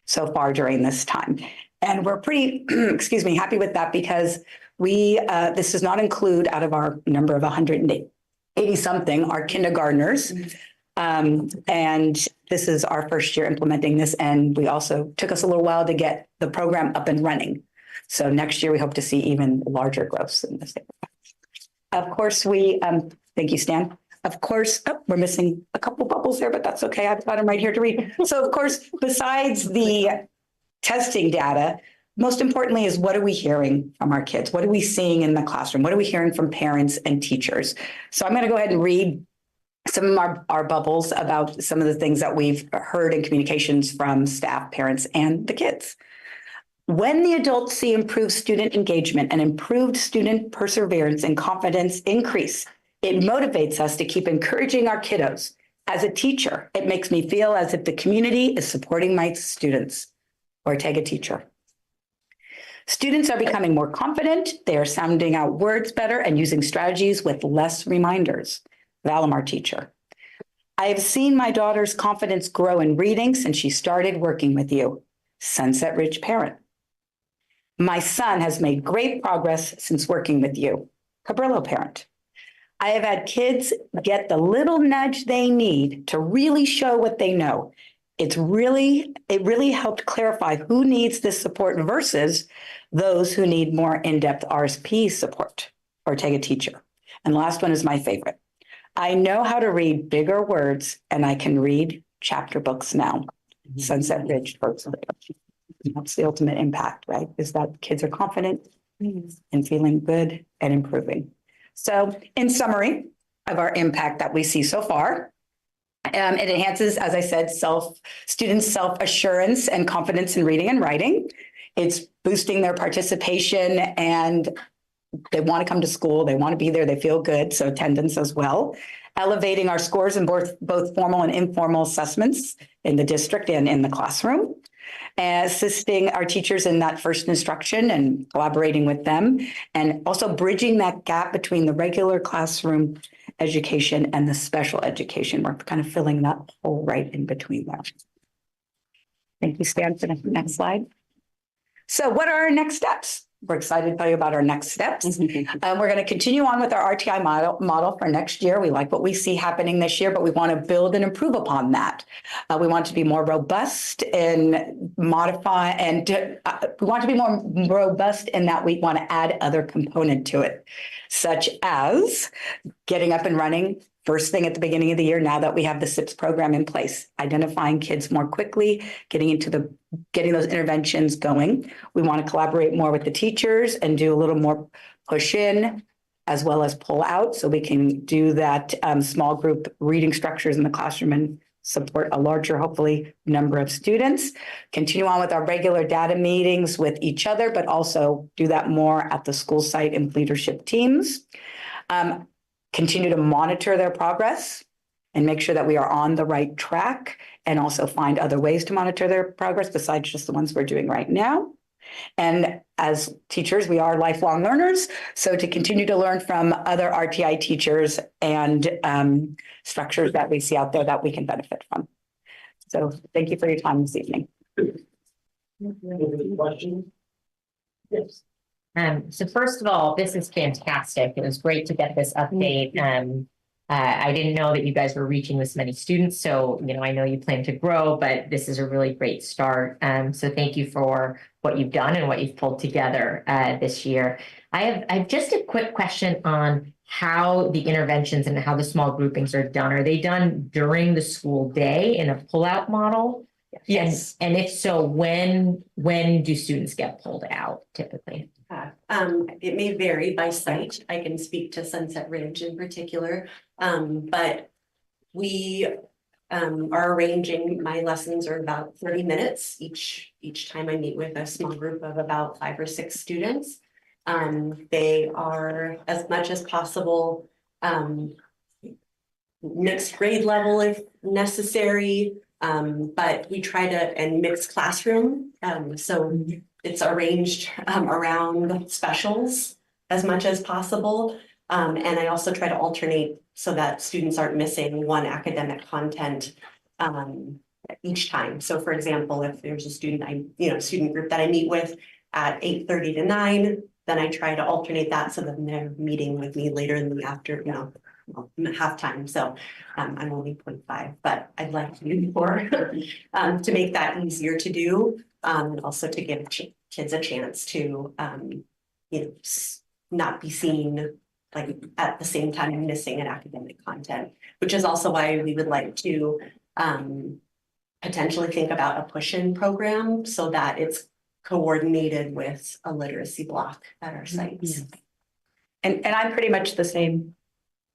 Speaker 18: so far during this time. And we're pretty, excuse me, happy with that because this does not include out of our number of 180 something, our kindergartners. And this is our first year implementing this. And we also took us a little while to get the program up and running. So next year, we hope to see even larger growths in this area. Of course, thank you, Stan. Of course, we're missing a couple bubbles there, but that's okay. I've got them right here to read. So of course, besides the testing data, most importantly is what are we hearing from our kids? What are we seeing in the classroom? What are we hearing from parents and teachers? So I'm going to go ahead and read some of our bubbles about some of the things that we've heard in communications from staff, parents, and the kids. When the adults see improved student engagement and improved student perseverance and confidence increase, it motivates us to keep encouraging our kiddos. As a teacher, it makes me feel as if the community is supporting my students. Ortega teacher. Students are becoming more confident. They are sounding out words better and using strategies with less reminders. Valimar teacher. I have seen my daughter's confidence grow in reading since she started working with you. Sunset Ridge parent. My son has made great progress since working with you. Cabrillo parent. I have had kids get the little nudge they need to really show what they know. It really helped clarify who needs this support versus those who need more in-depth RSP support. Ortega teacher. And the last one is my favorite. I know how to read bigger words and I can read chapter books now. Sunset Ridge. That's the ultimate impact, right? Is that kids are confident and feeling good and improving. So in summary of our impact that we see so far, it enhances, as I said, students' self-assurance and confidence in reading and writing. It's boosting their participation and they want to come to school. They want to be there. They feel good. So attendance as well. Elevating our scores in both formal and informal assessments in the district and in the classroom. Assisting our teachers in that first instruction and collaborating with them. And also bridging that gap between the regular classroom education and the special education. We're kind of filling that hole right in between them. Thank you, Stan, for the next slide. So what are our next steps? We're excited to tell you about our next steps. We're going to continue on with our RTI model for next year. We like what we see happening this year, but we want to build and improve upon that. We want to be more robust and modify, and we want to be more robust in that we want to add other component to it, such as getting up and running first thing at the beginning of the year, now that we have the SIPS program in place, identifying kids more quickly, getting those interventions going. We want to collaborate more with the teachers and do a little more push in as well as pull out so we can do that small group reading structures in the classroom and support a larger, hopefully, number of students. Continue on with our regular data meetings with each other, but also do that more at the school site and leadership teams. Continue to monitor their progress and make sure that we are on the right track and also find other ways to monitor their progress besides just the ones we're doing right now. And as teachers, we are lifelong learners. So to continue to learn from other RTI teachers and structures that we see out there that we can benefit from. So thank you for your time this evening.
Speaker 16: Questions? Yes.
Speaker 12: So first of all, this is fantastic. It was great to get this update. I didn't know that you guys were reaching this many students. So, I know you plan to grow, but this is a really great start. So thank you for what you've done and what you've pulled together this year. I have just a quick question on how the interventions and how the small groupings are done. Are they done during the school day in a pullout model?
Speaker 18: Yes.
Speaker 12: And if so, when do students get pulled out typically?
Speaker 17: It may vary by site. I can speak to Sunset Ridge in particular, but we are arranging, my lessons are about 30 minutes each time I meet with a small group of about 5 or 6 students. They are as much as possible mixed grade level if necessary, but we try to, and mixed classroom. So it's arranged around specials as much as possible. And I also try to alternate so that students aren't missing one academic content each time. So for example, if there's a student group that I meet with at 8:30 to 9, then I try to alternate that so that they're meeting with me later in the halftime. So I'm only 0.5, but I'd like to do more to make that easier to do. And also to give kids a chance to, not be seen like at the same time missing an academic content, which is also why we would like to potentially think about a push-in program so that it's coordinated with a literacy block at our sites.
Speaker 18: And I'm pretty much the same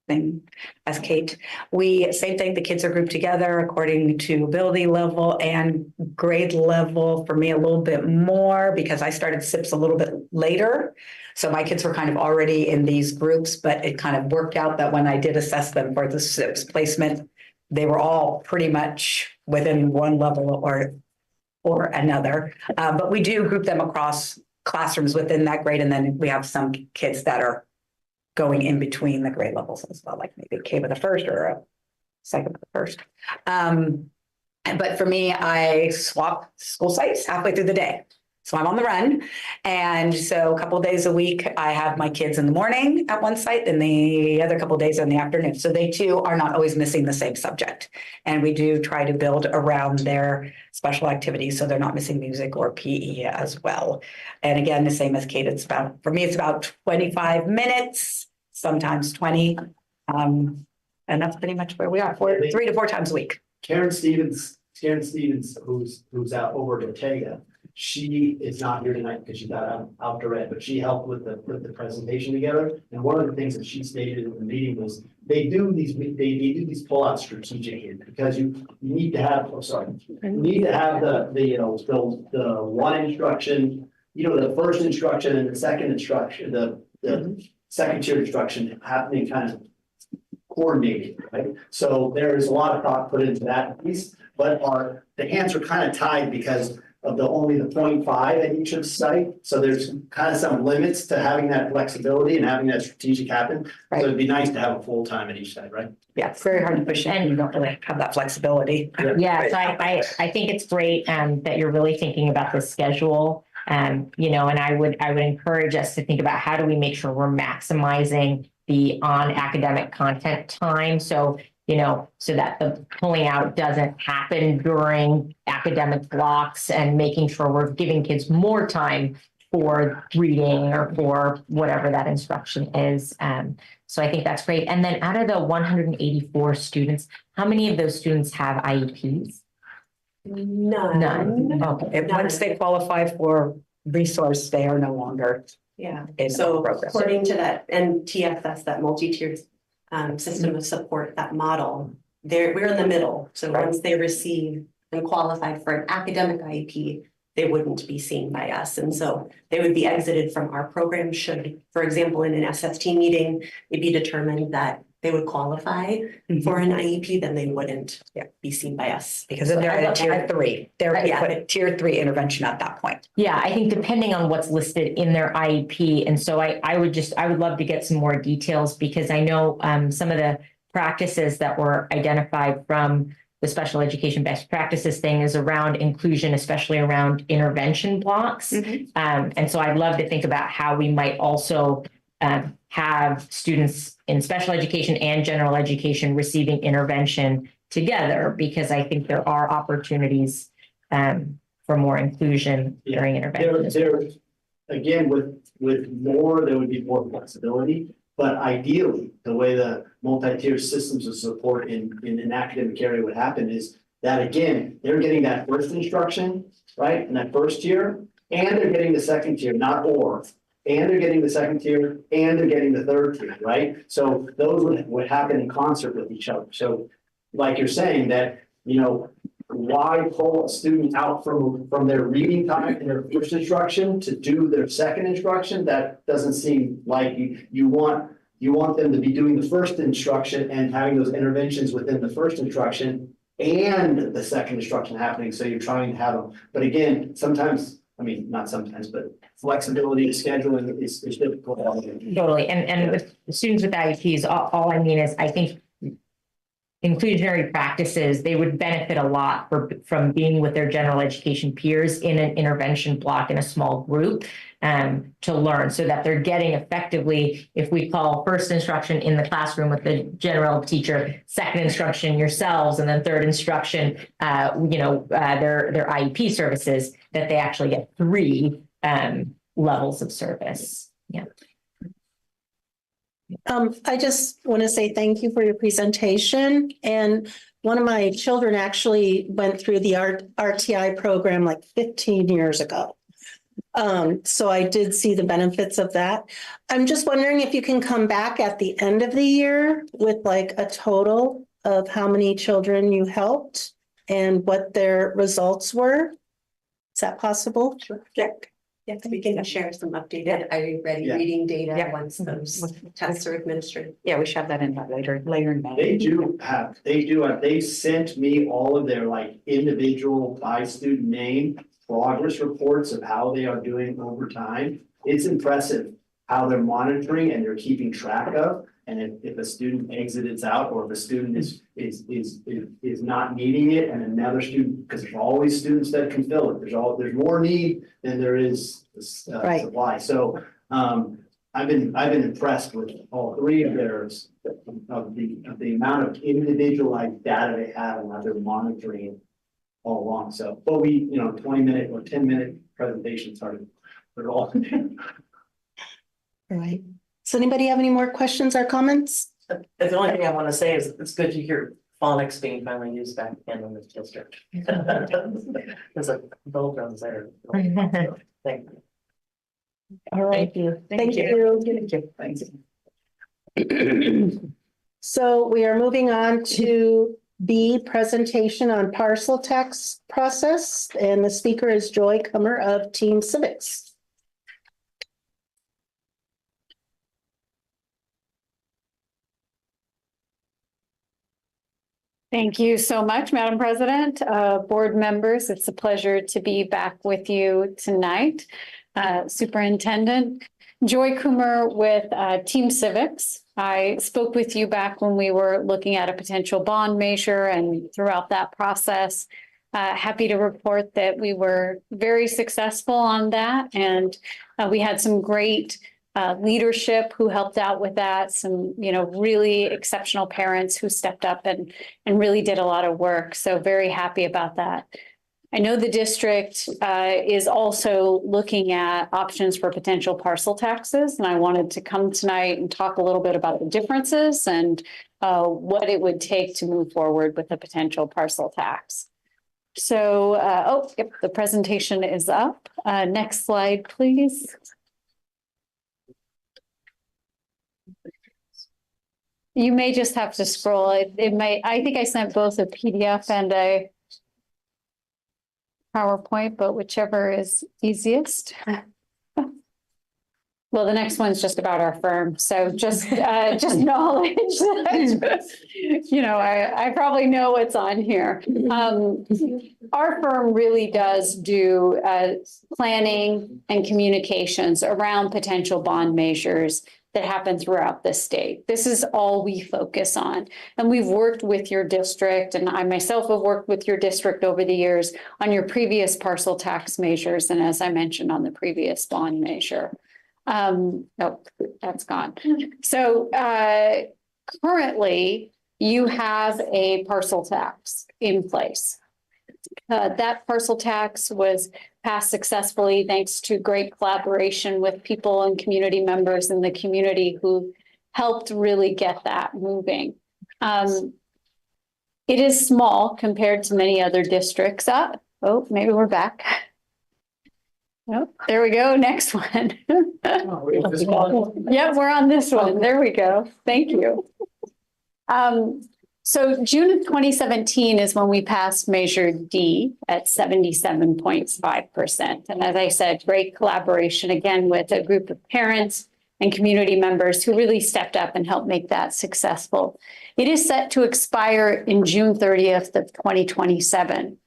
Speaker 18: thing as Kate. Same thing, the kids are grouped together according to ability level and grade level. For me, a little bit more because I started SIPs a little bit later. So my kids were kind of already in these groups, but it kind of worked out that when I did assess them for the SIPs placement, they were all pretty much within one level or another. But we do group them across classrooms within that grade. And then we have some kids that are going in between the grade levels as well, like maybe K with a first or a second with a first. But for me, I swap school sites halfway through the day. So I'm on the run. And so a couple of days a week, I have my kids in the morning at one site and the other couple of days in the afternoon. So they too are not always missing the same subject. And we do try to build around their special activities so they're not missing music or PE as well. And again, the same as Kate, for me, it's about 25 minutes, sometimes 20. And that's pretty much where we are, 3 to 4 times a week.
Speaker 16: Karen Stevens, who's out over at Ortega. She is not here tonight because she got out to red, but she helped with the presentation together. And one of the things that she stated in the meeting was they do these pullouts strategically because you need to have, the one instruction, the first instruction and the second instruction, the second tier instruction happening kind of coordinated, right? So there is a lot of thought put into that piece, but the hands are kind of tied because of only the 0.5 at each of the site. So there's kind of some limits to having that flexibility and having that strategic happen. Right. So it'd be nice to have a full time at each site, right?
Speaker 18: Yeah, it's very hard to push in and you don't really have that flexibility.
Speaker 12: Yeah, so I think it's great that you're really thinking about the schedule. And I would encourage us to think about how do we make sure we're maximizing the on academic content time. So so that the pulling out doesn't happen during academic blocks and making sure we're giving kids more time for reading or for whatever that instruction is. So I think that's great. And then out of the 184 students, how many of those students have IEPs?
Speaker 17: None.
Speaker 18: Okay. Once they qualify for resource, they are no longer.
Speaker 17: Yeah. So according to that MTFS, that multi-tiered system of support, that model, we're in the middle. So once they receive and qualify for an academic IEP, they wouldn't be seen by us. And so they would be exited from our program should, for example, in an SST meeting, it be determined that they would qualify for an IEP, then they wouldn't be seen by us.
Speaker 18: Because then they're at tier 3. They're at tier 3 intervention at that point.
Speaker 12: Yeah, I think depending on what's listed in their IEP. And so I would love to get some more details because I know some of the practices that were identified from the special education best practices thing is around inclusion, especially around intervention blocks. And so I'd love to think about how we might also have students in special education and general education receiving intervention together, because I think there are opportunities for more inclusion during intervention.
Speaker 16: Again, with more, there would be more flexibility. But ideally, the way the multi-tier systems of support in an academic area would happen is that, again, they're getting that first instruction, right, in that first tier, and they're getting the second tier, not or, and they're getting the second tier, and they're getting the third tier, right? So those would happen in concert with each other. So like you're saying that, you know, why pull a student out from their reading time in their first instruction to do their second instruction? That doesn't seem like you want them to be doing the first instruction and having those interventions within the first instruction and the second instruction happening. So you're trying to have them. But again, sometimes, I mean, not sometimes, but flexibility of scheduling is difficult.
Speaker 12: Totally. And with students with IEPs, all I mean is I think inclusionary practices, they would benefit a lot from being with their general education peers in an intervention block in a small group to learn, so that they're getting effectively, if we call first instruction in the classroom with the general teacher, second instruction yourselves, and then third instruction, their IEP services, that they actually get 3 levels of service. Yeah.
Speaker 6: I just want to say thank you for your presentation. And one of my children actually went through the RTI program like 15 years ago. So I did see the benefits of that. I'm just wondering if you can come back at the end of the year with like a total of how many children you helped and what their results were. Is that possible?
Speaker 17: Sure. Yes, we can share some updated ready reading data once those tests are administered.
Speaker 18: Yeah, we should have that in later in May.
Speaker 16: They sent me all of their like individual by student name progress reports of how they are doing over time. It's impressive how they're monitoring and they're keeping track of. And if a student exits out, or if a student is not needing it, and another student, because there's always students that can fill it. There's more need than there is supply. So I've been impressed with all 3 of theirs of the amount of individualized data they have and how they're monitoring all along. So, but 20-minute or 10-minute presentations are all.
Speaker 6: All right. Does anybody have any more questions or comments?
Speaker 2: The only thing I want to say is it's good to hear phonics being finally used back in the district. There's a doldrums there. So, thank you.
Speaker 6: All right. Thank you.
Speaker 2: Thanks.
Speaker 6: So we are moving on to B, presentation on parcel tax process. And the speaker is Joy Kummer of Team Civics.
Speaker 19: Thank you so much, Madam President, board members. It's a pleasure to be back with you tonight. Superintendent Joy Kummer with Team Civics. I spoke with you back when we were looking at a potential bond measure, and throughout that process, happy to report that we were very successful on that. And we had some great leadership who helped out with that, some, really exceptional parents who stepped up and really did a lot of work. So very happy about that. I know the district is also looking at options for potential parcel taxes, and I wanted to come tonight and talk a little bit about the differences and what it would take to move forward with a potential parcel tax. So, the presentation is up. Next slide, please. You may just have to scroll. I think I sent both a PDF and a PowerPoint, but whichever is easiest. Well, the next one's just about our firm, so just knowledge that, I probably know what's on here. Our firm really does do planning and communications around potential bond measures that happen throughout the state. This is all we focus on. And we've worked with your district, and I myself have worked with your district over the years on your previous parcel tax measures, and as I mentioned, on the previous bond measure. Oh, that's gone. So currently, you have a parcel tax in place. That parcel tax was passed successfully thanks to great collaboration with people and community members in the community who helped really get that moving. It is small compared to many other districts. Oh, maybe we're back. Oh, there we go. Next one. Yeah, we're on this one. There we go. Thank you. So June of 2017 is when we passed Measure D at 77.5%. And as I said, great collaboration again with a group of parents and community members who really stepped up and helped make that successful. It is set to expire in June 30th of 2027.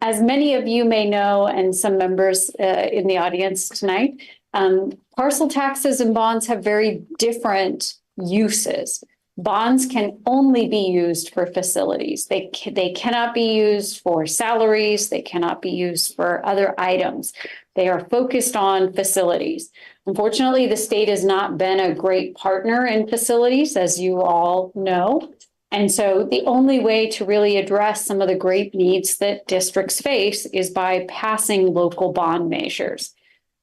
Speaker 19: As many of you may know, and some members in the audience tonight, parcel taxes and bonds have very different uses. Bonds can only be used for facilities. They cannot be used for salaries. They cannot be used for other items. They are focused on facilities. Unfortunately, the state has not been a great partner in facilities, as you all know. And so the only way to really address some of the great needs that districts face is by passing local bond measures.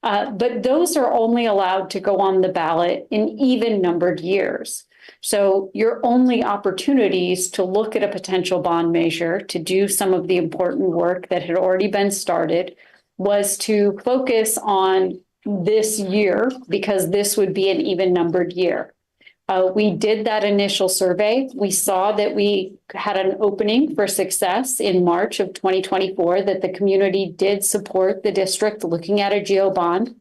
Speaker 19: But those are only allowed to go on the ballot in even numbered years. So your only opportunities to look at a potential bond measure, to do some of the important work that had already been started, was to focus on this year, because this would be an even numbered year. We did that initial survey. We saw that we had an opening for success in March of 2024, that the community did support the district looking at a GO bond.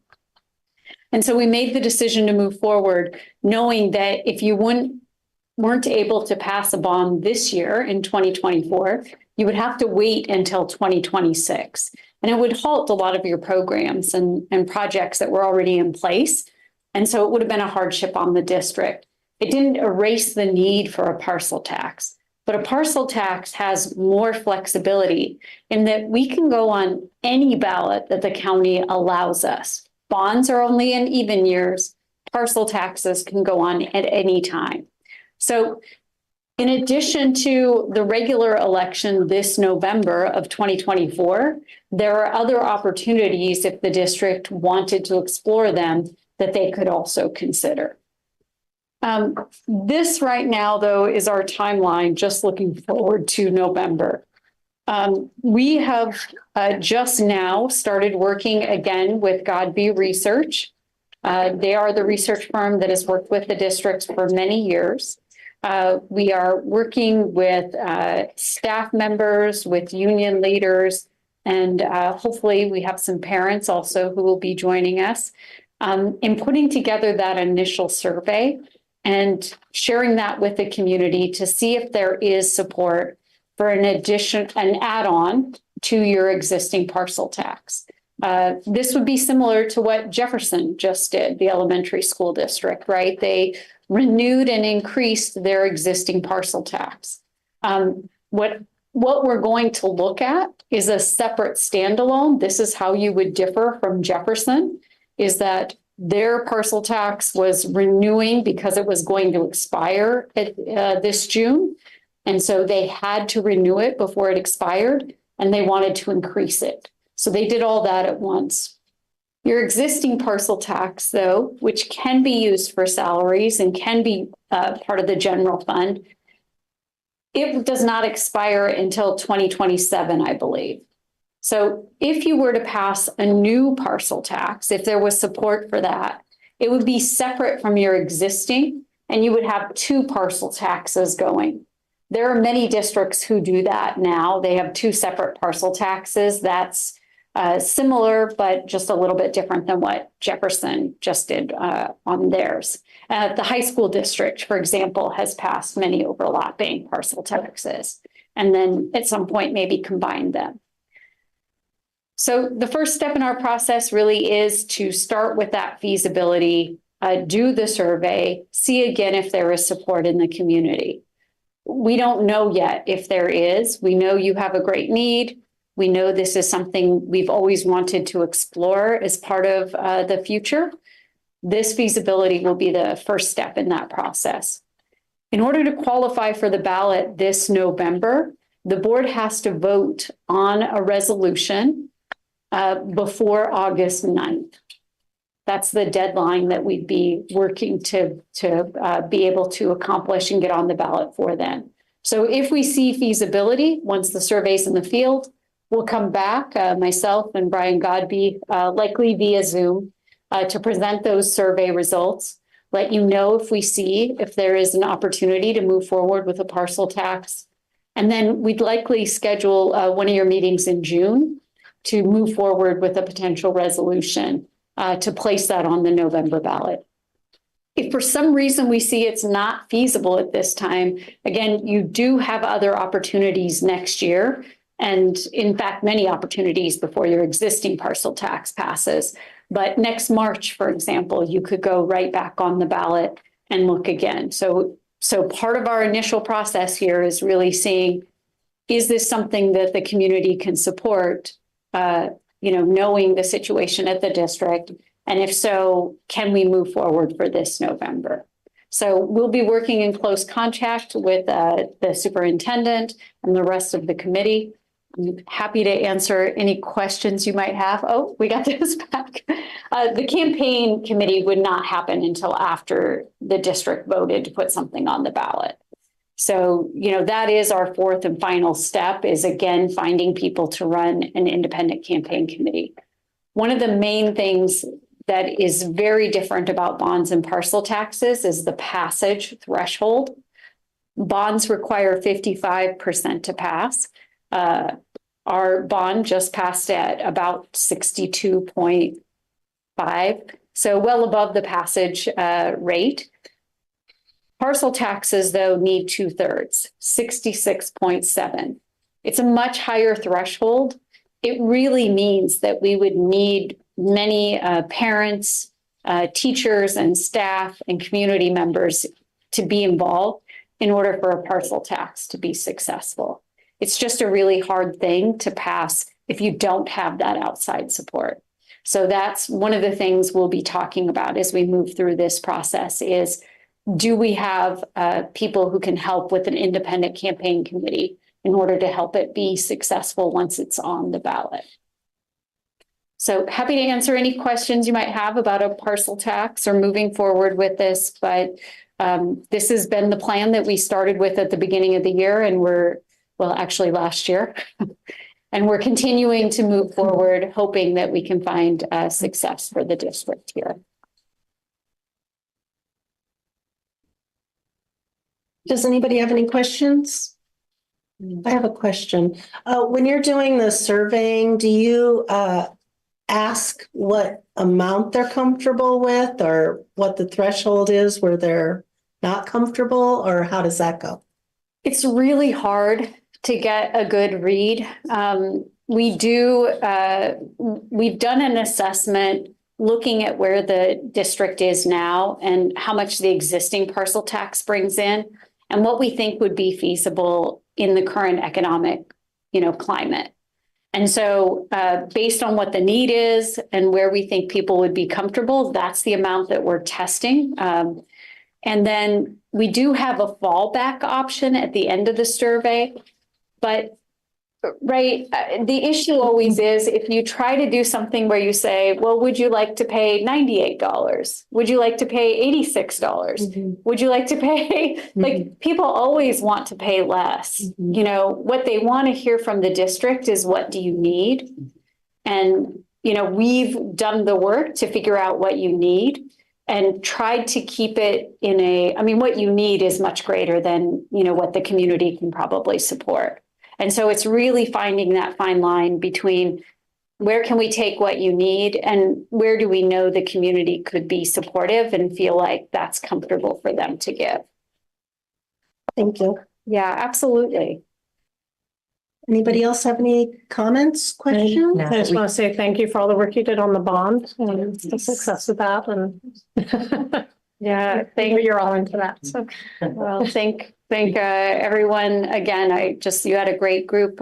Speaker 19: And so we made the decision to move forward, knowing that if you weren't able to pass a bond this year in 2024, you would have to wait until 2026. And it would halt a lot of your programs and projects that were already in place. And so it would have been a hardship on the district. It didn't erase the need for a parcel tax, but a parcel tax has more flexibility in that we can go on any ballot that the county allows us. Bonds are only in even years. Parcel taxes can go on at any time. So in addition to the regular election this November of 2024, there are other opportunities if the district wanted to explore them that they could also consider. This right now, though, is our timeline, just looking forward to November. We have just now started working again with Godby Research. They are the research firm that has worked with the districts for many years. We are working with staff members, with union leaders, and hopefully we have some parents also who will be joining us in putting together that initial survey and sharing that with the community to see if there is support for an add-on to your existing parcel tax. This would be similar to what Jefferson just did, the elementary school district, right? They renewed and increased their existing parcel tax. What we're going to look at is a separate standalone. This is how you would differ from Jefferson, is that their parcel tax was renewing because it was going to expire this June. And so they had to renew it before it expired, and they wanted to increase it. So they did all that at once. Your existing parcel tax, though, which can be used for salaries and can be part of the general fund, it does not expire until 2027, I believe. So if you were to pass a new parcel tax, if there was support for that, it would be separate from your existing, and you would have two parcel taxes going. There are many districts who do that now. They have two separate parcel taxes. That's similar, but just a little bit different than what Jefferson just did on theirs. The high school district, for example, has passed many overlapping parcel taxes, and then at some point maybe combine them. So the first step in our process really is to start with that feasibility, do the survey, see again if there is support in the community. We don't know yet if there is. We know you have a great need. We know this is something we've always wanted to explore as part of the future. This feasibility will be the first step in that process. In order to qualify for the ballot this November, the board has to vote on a resolution before August 9th. That's the deadline that we'd be working to be able to accomplish and get on the ballot for then. So if we see feasibility, once the survey's in the field, we'll come back, myself and Brian Godby, likely via Zoom, to present those survey results, let you know if we see if there is an opportunity to move forward with a parcel tax. And then we'd likely schedule one of your meetings in June to move forward with a potential resolution to place that on the November ballot. If for some reason we see it's not feasible at this time, again, you do have other opportunities next year. And in fact, many opportunities before your existing parcel tax passes. But next March, for example, you could go right back on the ballot and look again. So part of our initial process here is really seeing, is this something that the community can support, knowing the situation at the district? And if so, can we move forward for this November? So we'll be working in close contact with the superintendent and the rest of the committee. I'm happy to answer any questions you might have. Oh, we got this back. The campaign committee would not happen until after the district voted to put something on the ballot. So, that is our fourth and final step, is again, finding people to run an independent campaign committee. One of the main things that is very different about bonds and parcel taxes is the passage threshold. Bonds require 55% to pass. Our bond just passed at about 62.5, so well above the passage rate. Parcel taxes, though, need 2/3, 66.7. It's a much higher threshold. It really means that we would need many parents, teachers and staff and community members to be involved in order for a parcel tax to be successful. It's just a really hard thing to pass if you don't have that outside support. So that's one of the things we'll be talking about as we move through this process is, do we have people who can help with an independent campaign committee in order to help it be successful once it's on the ballot? So happy to answer any questions you might have about a parcel tax or moving forward with this, but this has been the plan that we started with at the beginning of the year, and actually last year, and we're continuing to move forward, hoping that we can find success for the district here.
Speaker 6: Does anybody have any questions? I have a question. When you're doing the surveying, do you ask what amount they're comfortable with or what the threshold is where they're not comfortable, or how does that go?
Speaker 19: It's really hard to get a good read. We've done an assessment looking at where the district is now and how much the existing parcel tax brings in and what we think would be feasible in the current economic, climate. And so based on what the need is and where we think people would be comfortable, that's the amount that we're testing. And then we do have a fallback option at the end of the survey. But the issue always is if you try to do something where you say, well, would you like to pay $98? Would you like to pay $86? Would you like to pay, people always want to pay less. What they want to hear from the district is, what do you need? And, we've done the work to figure out what you need. and tried to keep it in I mean, what you need is much greater than, what the community can probably support. And so it's really finding that fine line between where can we take what you need and where do we know the community could be supportive and feel like that's comfortable for them to give.
Speaker 6: Thank you.
Speaker 19: Yeah, absolutely.
Speaker 6: Anybody else have any comments, questions?
Speaker 1: I just want to say thank you for all the work you did on the bond and the success of that, and
Speaker 19: Yeah,
Speaker 1: you're all into that, so.
Speaker 19: Well, thank everyone again. You had a great group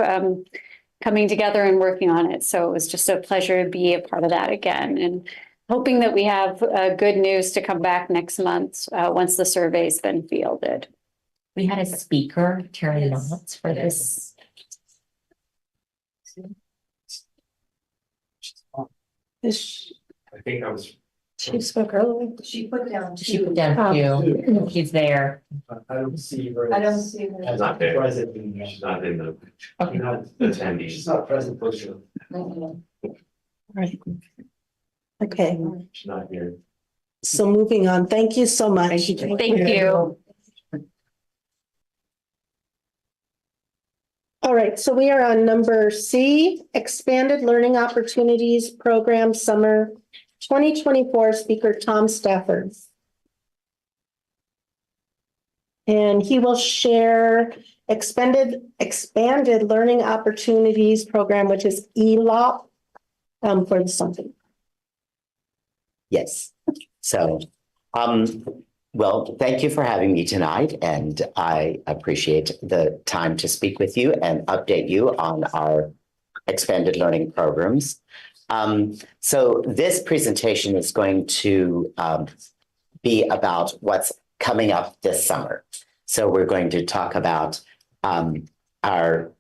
Speaker 19: coming together and working on it. So it was just a pleasure to be a part of that again, and hoping that we have good news to come back next month once the survey's been fielded.
Speaker 12: We had a speaker, Terry Knotts, for this.
Speaker 1: I think I was. She spoke earlier.
Speaker 12: She put down two. She's there.
Speaker 15: I don't see her.
Speaker 12: I don't see her.
Speaker 15: She's not there. Present. She's not in the.
Speaker 12: Okay.
Speaker 15: She's not attending. She's not present for sure.
Speaker 6: Right. Okay,
Speaker 15: She's not here.
Speaker 6: so moving on. Thank you so much.
Speaker 19: Thank you.
Speaker 6: All right, so we are on number C, Expanded Learning Opportunities Program Summer 2024, Speaker Tom Stafford. And he will share Expanded Learning Opportunities Program, which is ELOP, for the something.
Speaker 20: Yes. So, well, thank you for having me tonight, and I appreciate the time to speak with you and update you on our expanded learning programs. So this presentation is going to be about what's coming up this summer. So we're going to talk about our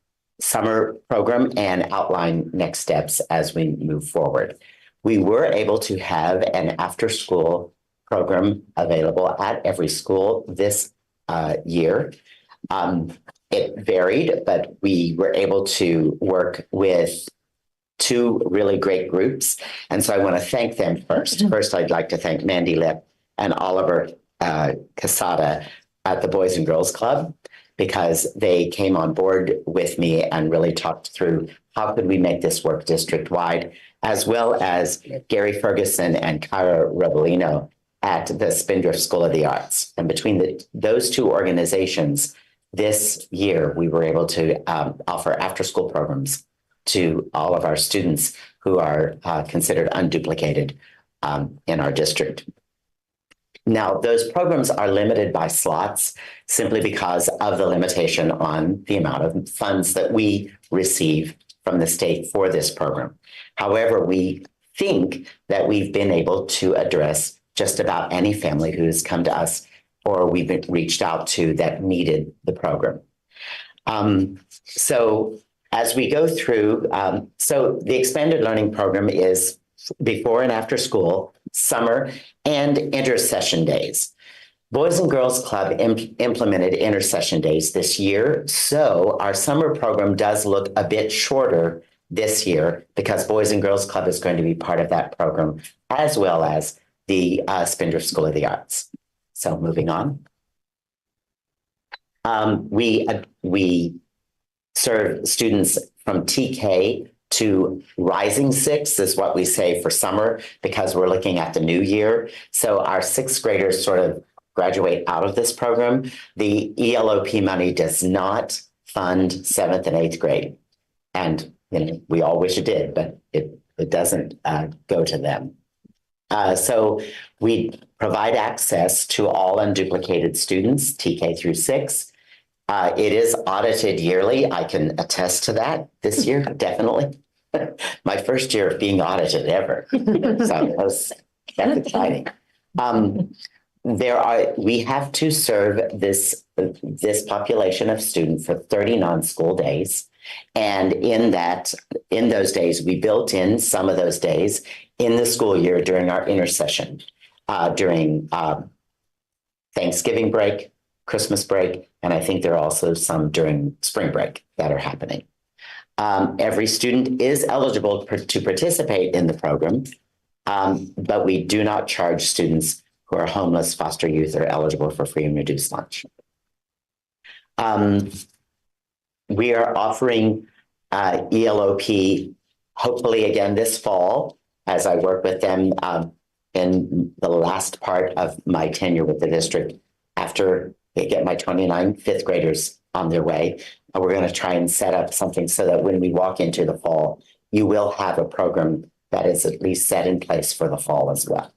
Speaker 20: summer program and outline next steps as we move forward. We were able to have an after-school program available at every school this year. It varied, but we were able to work with two really great groups. And so I want to thank them first. First, I'd like to thank Mandy Lip and Oliver Casada at the Boys and Girls Club, because they came on board with me and really talked through how could we make this work district-wide, as well as Gary Ferguson and Kyra Rebellino at the Spindrift School of the Arts. And between those two organizations, this year, we were able to offer after-school programs to all of our students who are considered unduplicated in our district. Now, those programs are limited by slots simply because of the limitation on the amount of funds that we receive from the state for this program. However, we think that we've been able to address just about any family who's come to us or we've been reached out to that needed the program. So as we go through, so the expanded learning program is before and after school, summer, and intersession days. Boys and Girls Club implemented intersession days this year, so our summer program does look a bit shorter this year because Boys and Girls Club is going to be part of that program, as well as the Spindrift School of the Arts. So moving on. We serve students from TK to Rising Six is what we say for summer, because we're looking at the new year. So our sixth graders sort of graduate out of this program. The ELOP money does not fund seventh and eighth grade. And we all wish it did, but it doesn't go to them. So we provide access to all unduplicated students, TK through 6. It is audited yearly. I can attest to that this year, definitely. My first year of being audited ever. So that's exciting. We have to serve this population of students for 30 non-school days. And in those days, we built in some of those days in the school year during our intersession, during Thanksgiving break, Christmas break, and I think there are also some during spring break that are happening. Every student is eligible to participate in the program, but we do not charge students who are homeless, foster youth, or eligible for free and reduced lunch. We are offering ELOP hopefully again this fall as I work with them in the last part of my tenure with the district after they get my 29 fifth graders on their way. We're going to try and set up something so that when we walk into the fall, you will have a program that is at least set in place for the fall as well.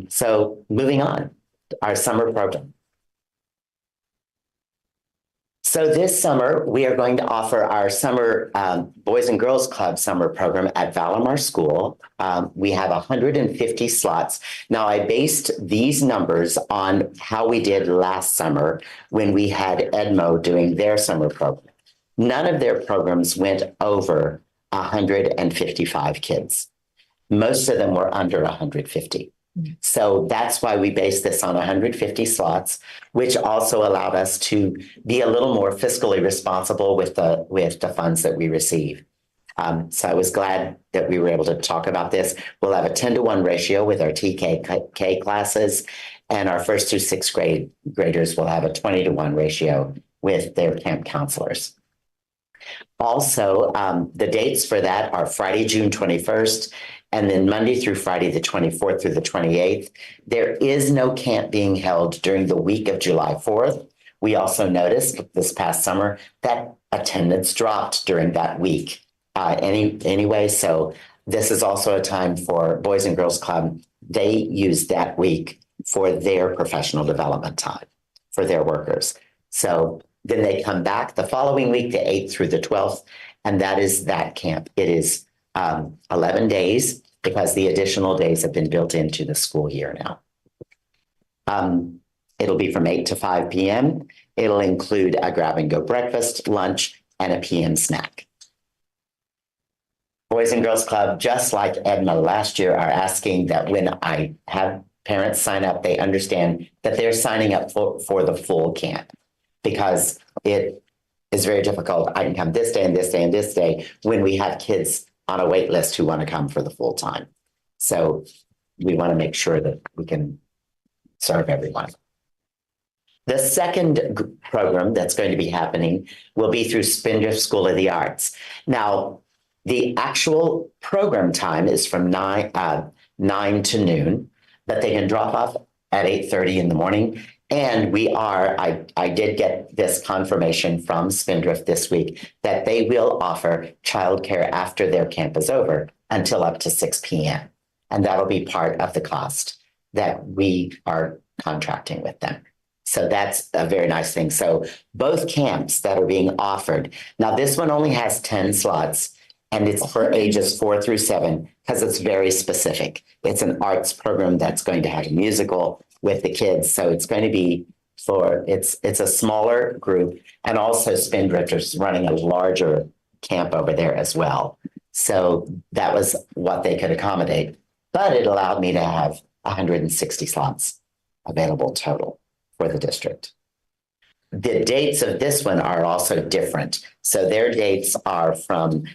Speaker 20: So moving on, our summer program. So this summer, we are going to offer our summer Boys and Girls Club summer program at Valamar School. We have 150 slots. Now, I based these numbers on how we did last summer when we had Edmo doing their summer program. None of their programs went over 155 kids. Most of them were under 150. So that's why we based this on 150 slots, which also allowed us to be a little more fiscally responsible with the funds that we receive. So I was glad that we were able to talk about this. We'll have a 10-to-1 ratio with our TK classes, and our first through sixth graders will have a 20-to-1 ratio with their camp counselors. Also, the dates for that are Friday, June 21st, and then Monday through Friday, the 24th through the 28th. There is no camp being held during the week of July 4th. We also noticed this past summer that attendance dropped during that week anyway. So this is also a time for Boys and Girls Club. They use that week for their professional development time for their workers. So then they come back the following week, the 8th through the 12th, and that is that camp. It is 11 days because the additional days have been built into the school year now. It'll be from 8 to 5 p.m. It'll include a grab and go breakfast, lunch, and a PM snack. Boys and Girls Club, just like Edna last year, are asking that when I have parents sign up, they understand that they're signing up for the full camp because it is very difficult. I can come this day and this day and this day when we have kids on a wait list who want to come for the full time. So we want to make sure that we can serve everyone. The second program that's going to be happening will be through Spindrift School of the Arts. Now, the actual program time is from 9 to noon, but they can drop off at 8:30 in the morning. And I did get this confirmation from Spindrift this week that they will offer childcare after their camp is over until up to 6 p.m. And that'll be part of the cost that we are contracting with them. So that's a very nice thing. So both camps that are being offered, now this one only has 10 slots and it's for ages 4 through 7 because it's very specific. It's an arts program that's going to have a musical with the kids. So it's going to be it's a smaller group, and also Spindrift is running a larger camp over there as well. So that was what they could accommodate, but it allowed me to have 160 slots available total for the district. The dates of this one are also different. So their dates are from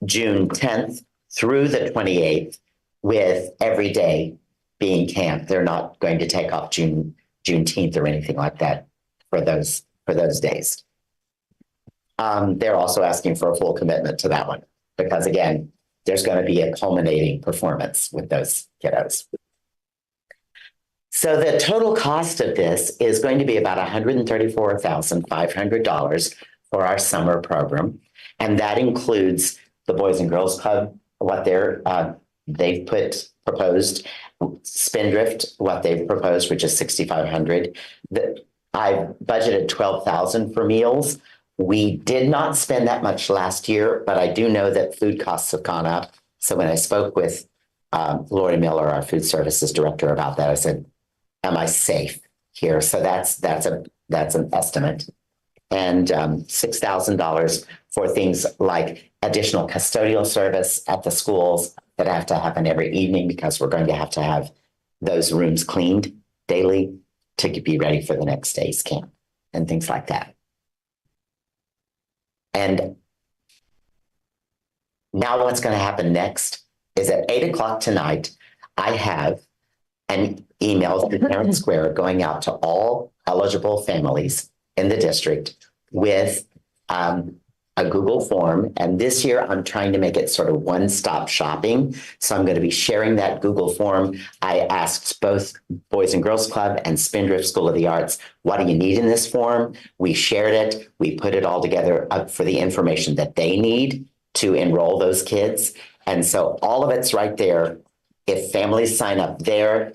Speaker 20: June 10th through the 28th with every day being camp. They're not going to take off Juneteenth or anything like that for those days. They're also asking for a full commitment to that one because again, there's going to be a culminating performance with those kiddos. So the total cost of this is going to be about $134,500 for our summer program. And that includes the Boys and Girls Club, what they've proposed, Spindrift, what they've proposed, which is $6,500. I've budgeted $12,000 for meals. We did not spend that much last year, but I do know that food costs have gone up. So when I spoke with Lori Miller, our food services director, about that, I said, am I safe here? So that's an estimate. And $6,000 for things like additional custodial service at the schools that have to happen every evening because we're going to have those rooms cleaned daily to be ready for the next day's camp and things like that. And now what's going to happen next is at 8 o'clock tonight, I have an email through Parent Square going out to all eligible families in the district with a Google form. And this year I'm trying to make it sort of one-stop shopping. So I'm going to be sharing that Google form. I asked both Boys and Girls Club and Spindrift School of the Arts, what do you need in this form? We shared it. We put it all together up for the information that they need to enroll those kids. And so all of it's right there. If families sign up there,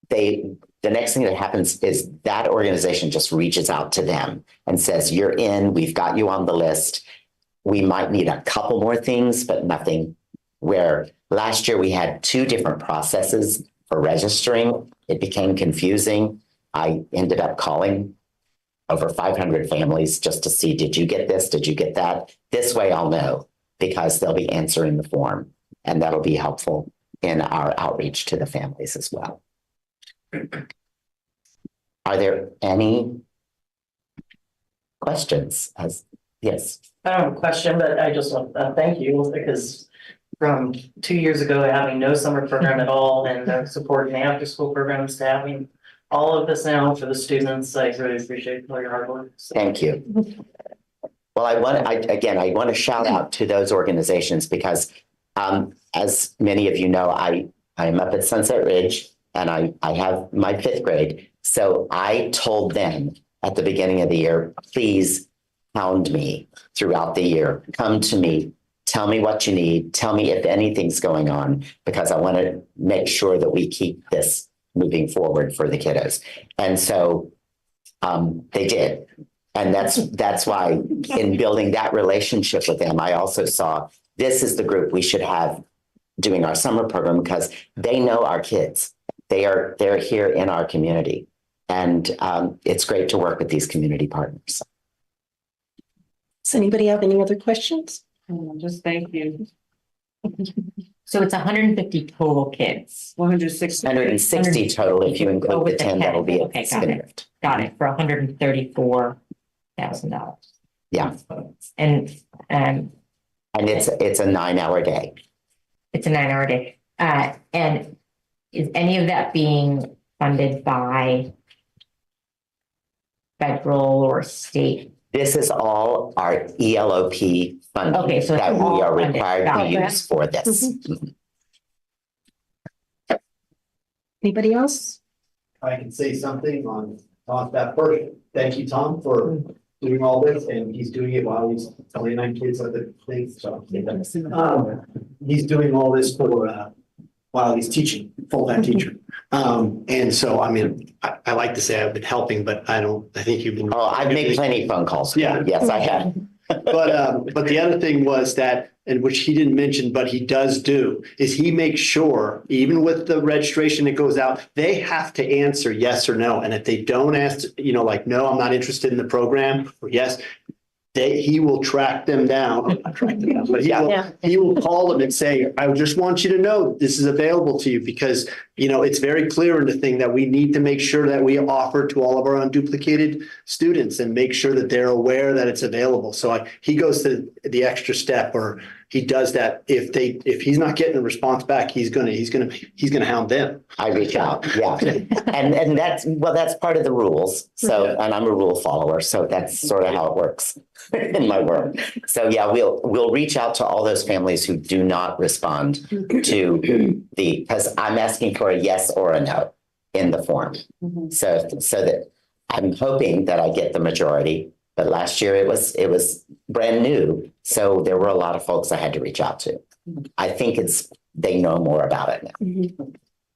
Speaker 20: the next thing that happens is that organization just reaches out to them and says, you're in, we've got you on the list. We might need a couple more things, but nothing. Where last year we had 2 different processes for registering. It became confusing. I ended up calling over 500 families just to see, did you get this? Did you get that? This way I'll know, because they'll be answering the form, and that'll be helpful in our outreach to the families as well. Are there any questions? Yes.
Speaker 2: I don't have a question, but I just want to thank you, because from 2 years ago, having no summer program at all and supporting the after school programs to having all of this now for the students, I really appreciate all your hard work. So.
Speaker 20: Thank you. Well, I want to shout out to those organizations because as many of you know, I am up at Sunset Ridge and I have my 5th grade. So I told them at the beginning of the year, please hound me throughout the year. Come to me, tell me what you need, tell me if anything's going on, because I want to make sure that we keep this moving forward for the kiddos. And so they did. And that's why in building that relationship with them, I also saw this is the group we should have doing our summer program, because they know our kids. They're here in our community. And it's great to work with these community partners.
Speaker 6: Does anybody have any other questions?
Speaker 15: Just thank you.
Speaker 12: So it's 150 total kids.
Speaker 15: 160.
Speaker 20: 160 total if you include
Speaker 12: with
Speaker 20: the 10 that'll be
Speaker 12: okay,
Speaker 20: at
Speaker 12: got
Speaker 20: Spindrift.
Speaker 12: Got it, for $134,000.
Speaker 20: Yeah.
Speaker 12: And
Speaker 20: it's a 9-hour day.
Speaker 12: It's a 9-hour day. And is any of that being funded by federal or state?
Speaker 20: This is all our ELOP funding
Speaker 12: Okay, so
Speaker 20: that we are
Speaker 12: funded.
Speaker 20: required
Speaker 12: Got
Speaker 20: to
Speaker 12: it.
Speaker 20: use for this.
Speaker 6: Anybody else?
Speaker 16: I can say something on that first. Thank you, Tom, for doing all this, and he's doing it while he's 29 kids at the thing. So he's doing all this for while he's teaching, full-time teacher. And so, I mean, I like to say I've been helping, but I think you've been.
Speaker 20: Oh, I've made plenty of phone calls.
Speaker 16: Yeah.
Speaker 20: Yes, I have.
Speaker 16: But the other thing was that, and which he didn't mention, but he does do, is he makes sure, even with the registration that goes out, they have to answer yes or no. And if they don't answer, like, no, I'm not interested in the program, or yes, he will track them down, not track them down, but he will call them and say, I just want you to know this is available to you, because, it's very clear in the thing that we need to make sure that we offer to all of our unduplicated students and make sure that they're aware that it's available. So he goes to the extra step, or he does that. If he's not getting a response back, he's gonna hound them.
Speaker 20: I reach out. Yeah. and that's part of the rules. So, and I'm a rule follower. So that's sort of how it works in my world. So yeah, we'll reach out to all those families who do not respond to because I'm asking for a yes or a no in the form. So that I'm hoping that I get the majority. But last year it was brand new. So there were a lot of folks I had to reach out to. I think they know more about it now.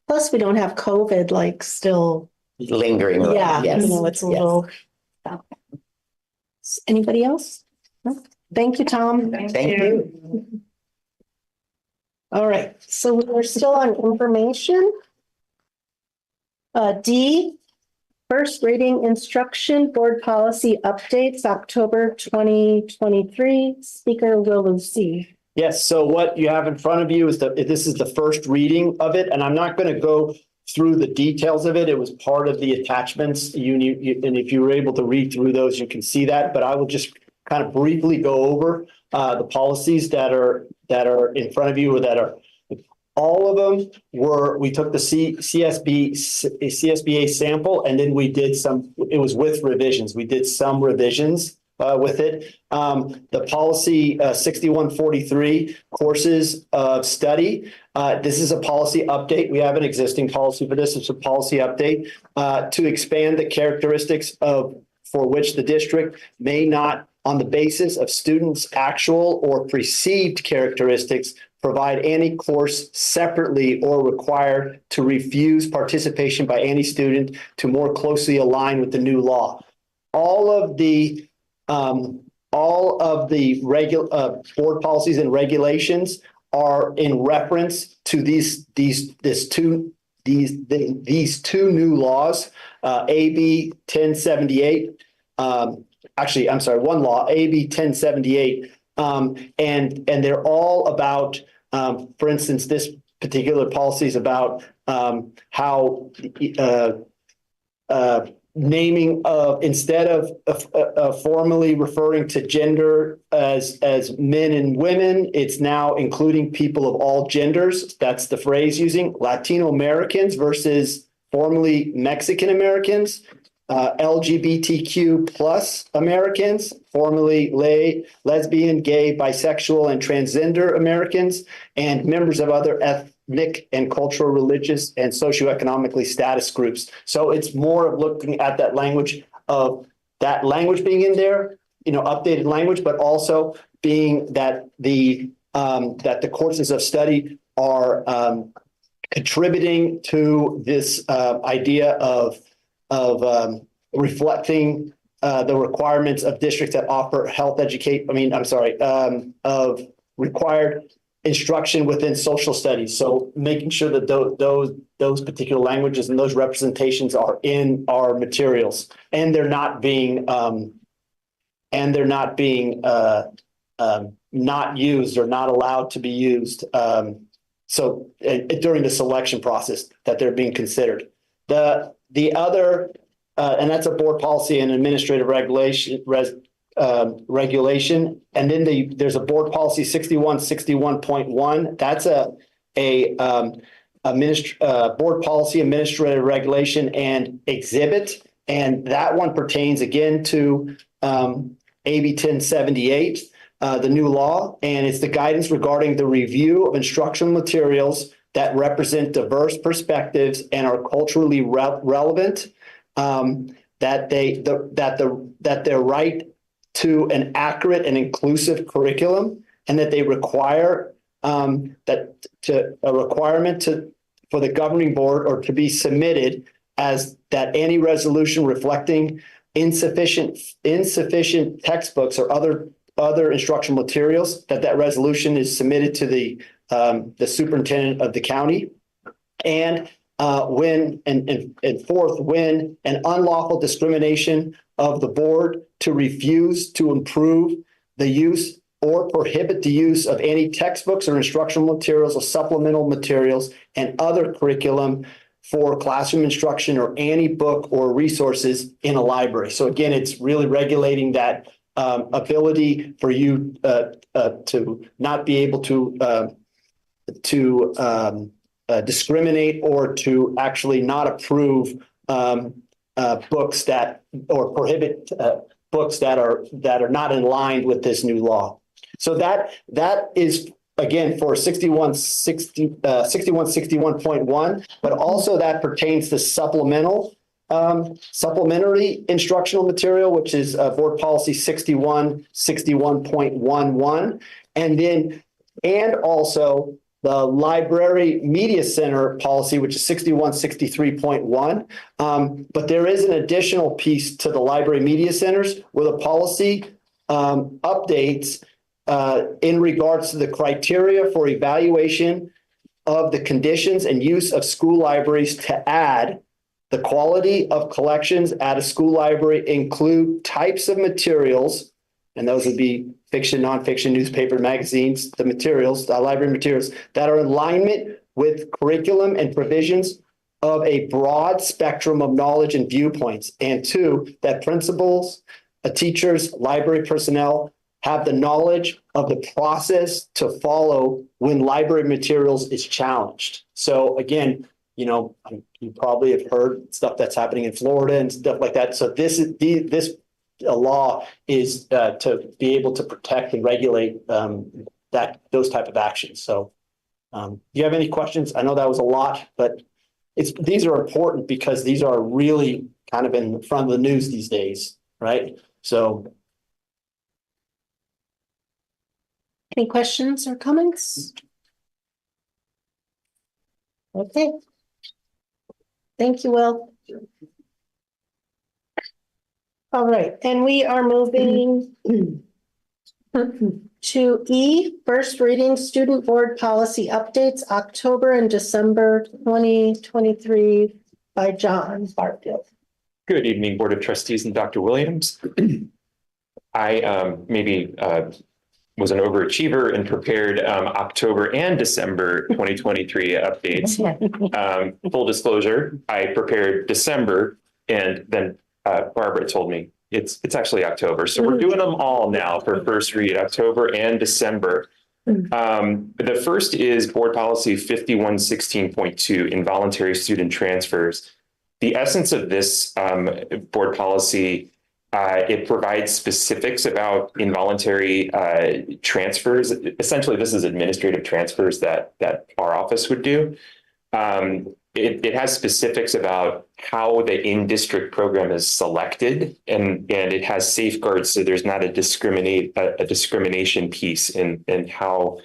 Speaker 6: Plus, we don't have COVID still
Speaker 20: lingering around.
Speaker 6: Yeah,
Speaker 20: yes.
Speaker 6: It's a little. Anybody else? No? Thank you, Tom.
Speaker 20: Thank you.
Speaker 6: All right, so we're still on information. D, first reading instruction, board policy updates, October 2023. Speaker Will Lucy.
Speaker 16: Yes, so what you have in front of you is this is the first reading of it, and I'm not going to go through the details of it. It was part of the attachments. And if you were able to read through those, you can see that. But I will just kind of briefly go over the policies that are in front of you, or that are All of them were, we took the CSBA sample and then we did some, it was with revisions. We did some revisions with it. The policy 6143 courses of study. This is a policy update. We have an existing policy for this. It's a policy update to expand the characteristics of for which the district may not, on the basis of students' actual or perceived characteristics, provide any course separately or require to refuse participation by any student to more closely align with the new law. All of the board policies and regulations are in reference to these two new laws, AB 1078. Actually, I'm sorry, one law, AB 1078, and they're all about, for instance, this particular policy is about how naming of, instead of formally referring to gender as men and women, it's now including people of all genders. That's the phrase using Latino Americans versus formerly Mexican Americans. LGBTQ plus Americans, formerly lesbian, gay, bisexual, and transgender Americans, and members of other ethnic and cultural, religious, and socioeconomically status groups. So it's more of looking at that language of that language being in there, updated language, but also being that the courses of study are contributing to this idea of reflecting the requirements of districts that offer of required instruction within social studies. So making sure that those particular languages and those representations are in our materials, and they're not being not used or not allowed to be used. So during the selection process that they're being considered. The other, and that's a board policy and administrative regulation, and then there's a board policy 6161.1. That's a board policy, administrative regulation, and exhibit, and that one pertains again to AB 1078, the new law, and it's the guidance regarding the review of instructional materials that represent diverse perspectives and are culturally relevant, that their right to an accurate and inclusive curriculum, and that they require for the governing board or to be submitted as that any resolution reflecting insufficient textbooks or other instructional materials, that resolution is submitted to the superintendent of the county, and fourth, when an unlawful discrimination of the board to refuse to improve the use or prohibit the use of any textbooks or instructional materials or supplemental materials and other curriculum for classroom instruction or any book or resources in a library. So again, it's really regulating that ability for you to not be able to discriminate or to actually not approve books that or prohibit books that are not in line with this new law. So that is again for 6161.1, but also that pertains to supplementary instructional material, which is board policy 6161.11, and also the library media center policy, which is 6163.1. But there is an additional piece to the library media centers where the policy updates in regards to the criteria for evaluation of the conditions and use of school libraries to add the quality of collections at a school library include types of materials, and those would be fiction, nonfiction, newspaper, magazines, the library materials that are in alignment with curriculum and provisions of a broad spectrum of knowledge and viewpoints. And two, that principals, teachers, library personnel have the knowledge of the process to follow when library materials is challenged. So again, you know, you probably have heard stuff that's happening in Florida and stuff like that. So this law is to be able to protect and regulate those type of actions. So do you have any questions? I know that was a lot, but these are important because these are really kind of in front of the news these days, right? So.
Speaker 6: Any questions or comments? Okay. Thank you, Will. All right, and we are moving to E, first reading student board policy updates, October and December 2023 by John Barfield.
Speaker 21: Good evening, Board of Trustees and Dr. Williams. I maybe was an overachiever and prepared October and December 2023 updates. Full disclosure, I prepared December, and then Barbara told me it's actually October. So we're doing them all now for first read, October and December. The first is Board Policy 5116.2, involuntary student transfers. The essence of this board policy, it provides specifics about involuntary transfers. Essentially, this is administrative transfers that our office would do. It has specifics about how the in-district program is selected, and it has safeguards so there's not a discrimination piece in how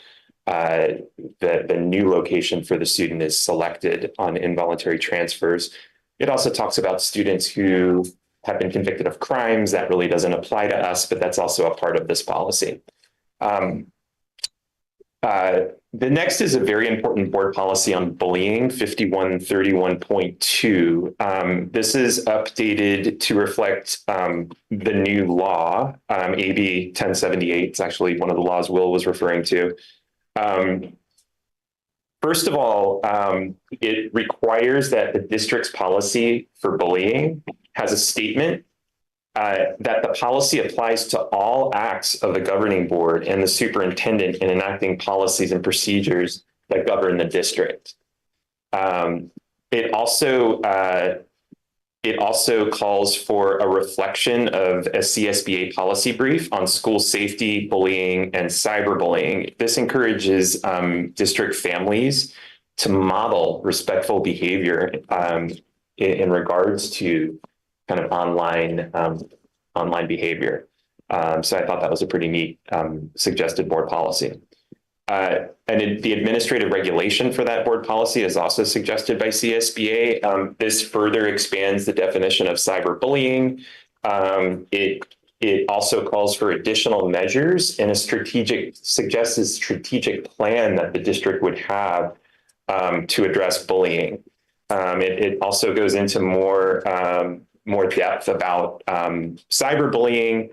Speaker 21: the new location for the student is selected on involuntary transfers. It also talks about students who have been convicted of crimes. That really doesn't apply to us, but that's also a part of this policy. The next is a very important board policy on bullying, 5131.2. This is updated to reflect the new law, AB 1078. It's actually one of the laws Will was referring to. First of all, it requires that the district's policy for bullying has a statement that the policy applies to all acts of the governing board and the superintendent in enacting policies and procedures that govern the district. It also calls for a reflection of a CSBA policy brief on school safety, bullying, and cyberbullying. This encourages district families to model respectful behavior in regards to kind of online behavior. So I thought that was a pretty neat suggested board policy. And the administrative regulation for that board policy is also suggested by CSBA. This further expands the definition of cyberbullying. It also calls for additional measures and suggests a strategic plan that the district would have to address bullying. It also goes into more depth about cyberbullying.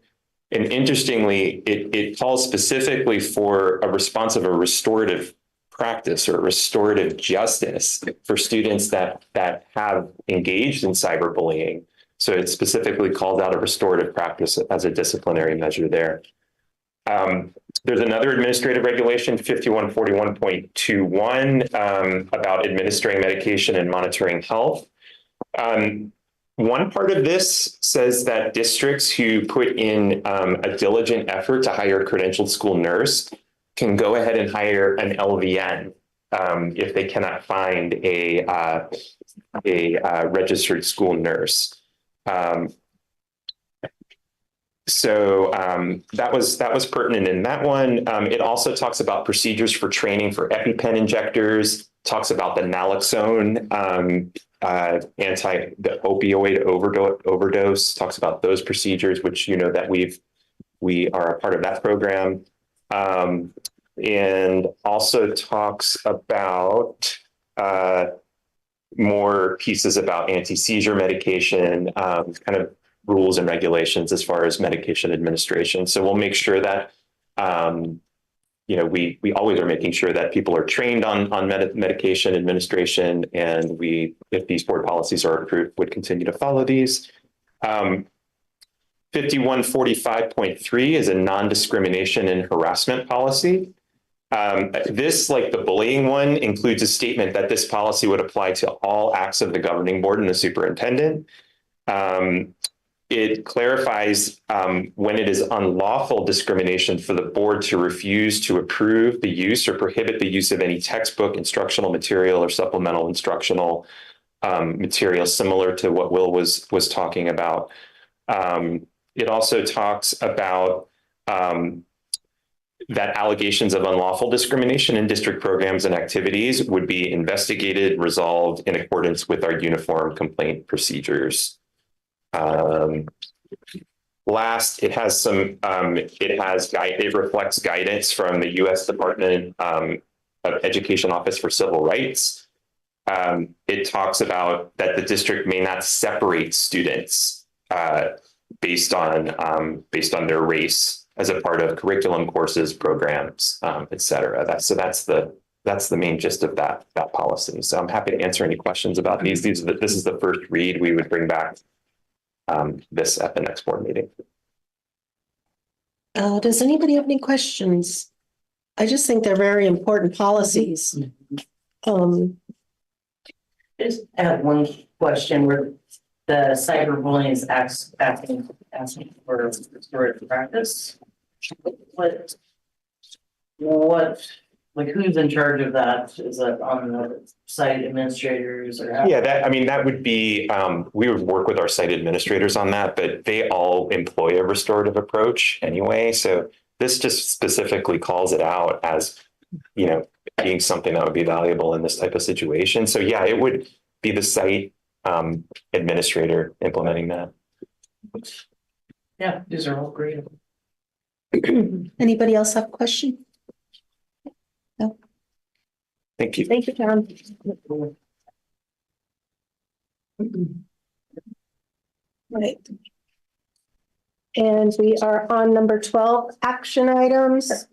Speaker 21: And interestingly, it calls specifically for a response of a restorative practice or restorative justice for students that have engaged in cyberbullying. So it specifically calls out a restorative practice as a disciplinary measure there. There's another administrative regulation, 5141.21, about administering medication and monitoring health. One part of this says that districts who put in a diligent effort to hire a credentialed school nurse can go ahead and hire an LVN if they cannot find a registered school nurse. So that was pertinent in that one. It also talks about procedures for training for EpiPen injectors, talks about the naloxone, the opioid overdose, talks about those procedures, which you know that we are a part of that program. And also talks about more pieces about anti-seizure medication, kind of rules and regulations as far as medication administration. So we'll make sure that, we always are making sure that people are trained on medication administration, and if these board policies are approved, would continue to follow these. 5145.3 is a non-discrimination and harassment policy. This, like the bullying one, includes a statement that this policy would apply to all acts of the governing board and the superintendent. It clarifies when it is unlawful discrimination for the board to refuse to approve the use or prohibit the use of any textbook, instructional material, or supplemental instructional material, similar to what Will was talking about. It also talks about that allegations of unlawful discrimination in district programs and activities would be investigated, resolved in accordance with our uniform complaint procedures. Last, it has it reflects guidance from the U.S. Department of Education Office for Civil Rights. It talks about that the district may not separate students based on their race as a part of curriculum, courses, programs, et cetera. That's the main gist of that policy. So I'm happy to answer any questions about these. This is the first read. We would bring back this at the next board meeting.
Speaker 6: Does anybody have any questions? I just think they're very important policies.
Speaker 2: Just add one question where the cyberbullying is asking for restorative practice. Like who's in charge of that? Is that on the site administrators or?
Speaker 21: Yeah, that would be, we would work with our site administrators on that, but they all employ a restorative approach anyway. So this just specifically calls it out as, being something that would be valuable in this type of situation. So yeah, it would be the site administrator implementing that.
Speaker 2: Yeah, these are all great.
Speaker 6: Anybody else have a question? No.
Speaker 21: Thank you.
Speaker 6: Thank you, John. Right. And we are on number 12, action items.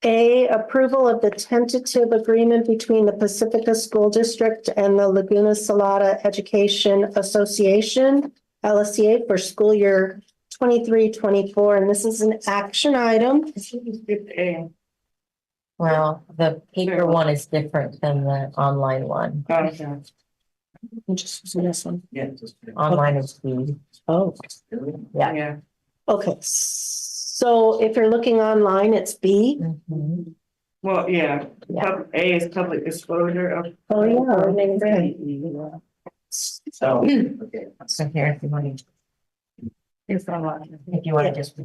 Speaker 6: A, approval of the tentative agreement between the Pacifica School District and the Laguna Salada Education Association, LSEA, for school year 23-24. And this is an action item.
Speaker 12: Well, the paper one is different than the online one.
Speaker 2: Okay.
Speaker 6: Just using this one.
Speaker 2: Yeah.
Speaker 12: Online is B.
Speaker 6: Oh.
Speaker 12: Yeah.
Speaker 6: Okay. So if you're looking online, it's B.
Speaker 12: Mm-hmm.
Speaker 15: Well, yeah. A is public disclosure of.
Speaker 6: Oh, yeah.
Speaker 2: So, okay.
Speaker 12: So here, if you want to. If you want to just.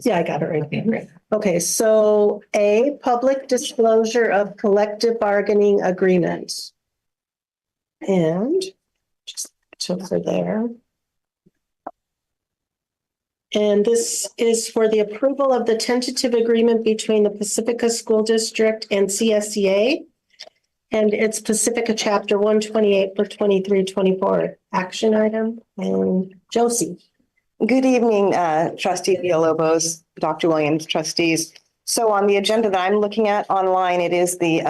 Speaker 6: Yeah, I got it right.
Speaker 12: Okay, great.
Speaker 6: Okay, so A, public disclosure of collective bargaining agreement. And just over there. And this is for the approval of the tentative agreement between the Pacifica School District and CSEA. And it's Pacifica Chapter 128 for 23-24 action item. And Josie.
Speaker 4: Good evening, Trustee Villalobos, Dr. Williams, trustees. So on the agenda that I'm looking at online, it is the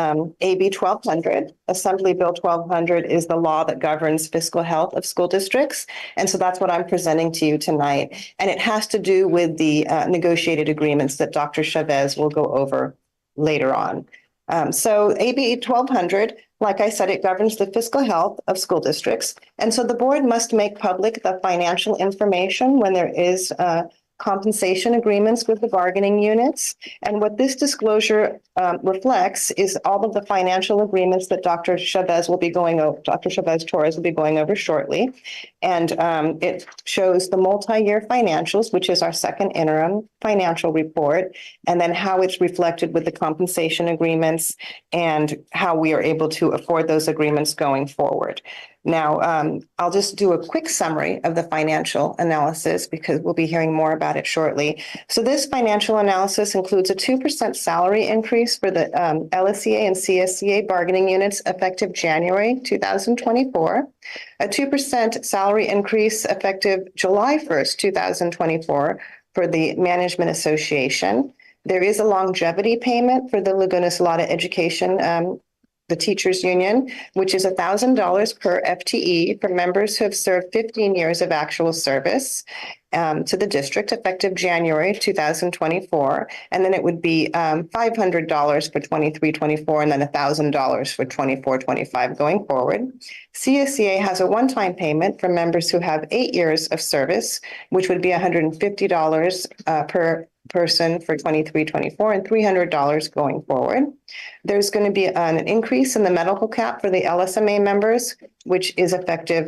Speaker 4: AB 1200. Assembly Bill 1200 is the law that governs fiscal health of school districts. And so that's what I'm presenting to you tonight. And it has to do with the negotiated agreements that Dr. Chavez will go over later on. So AB 1200, like I said, it governs the fiscal health of school districts. And so the board must make public the financial information when there is compensation agreements with the bargaining units. And what this disclosure reflects is all of the financial agreements that Dr. Chavez Torres will be going over shortly. And it shows the multi-year financials, which is our second interim financial report, and then how it's reflected with the compensation agreements and how we are able to afford those agreements going forward. Now, I'll just do a quick summary of the financial analysis because we'll be hearing more about it shortly. So this financial analysis includes a 2% salary increase for the LSEA and CSEA bargaining units effective January 2024, a 2% salary increase effective July 1st, 2024 for the Management Association. There is a longevity payment for the Laguna Salada Education the teachers union, which is $1,000 per FTE for members who have served 15 years of actual service to the district effective January 2024. And then it would be $500 for 23-24 and then $1,000 for 24-25 going forward. CSEA has a one-time payment for members who have 8 years of service, which would be $150 per person for 23-24 and $300 going forward. There's going to be an increase in the medical cap for the LSMA members, which is effective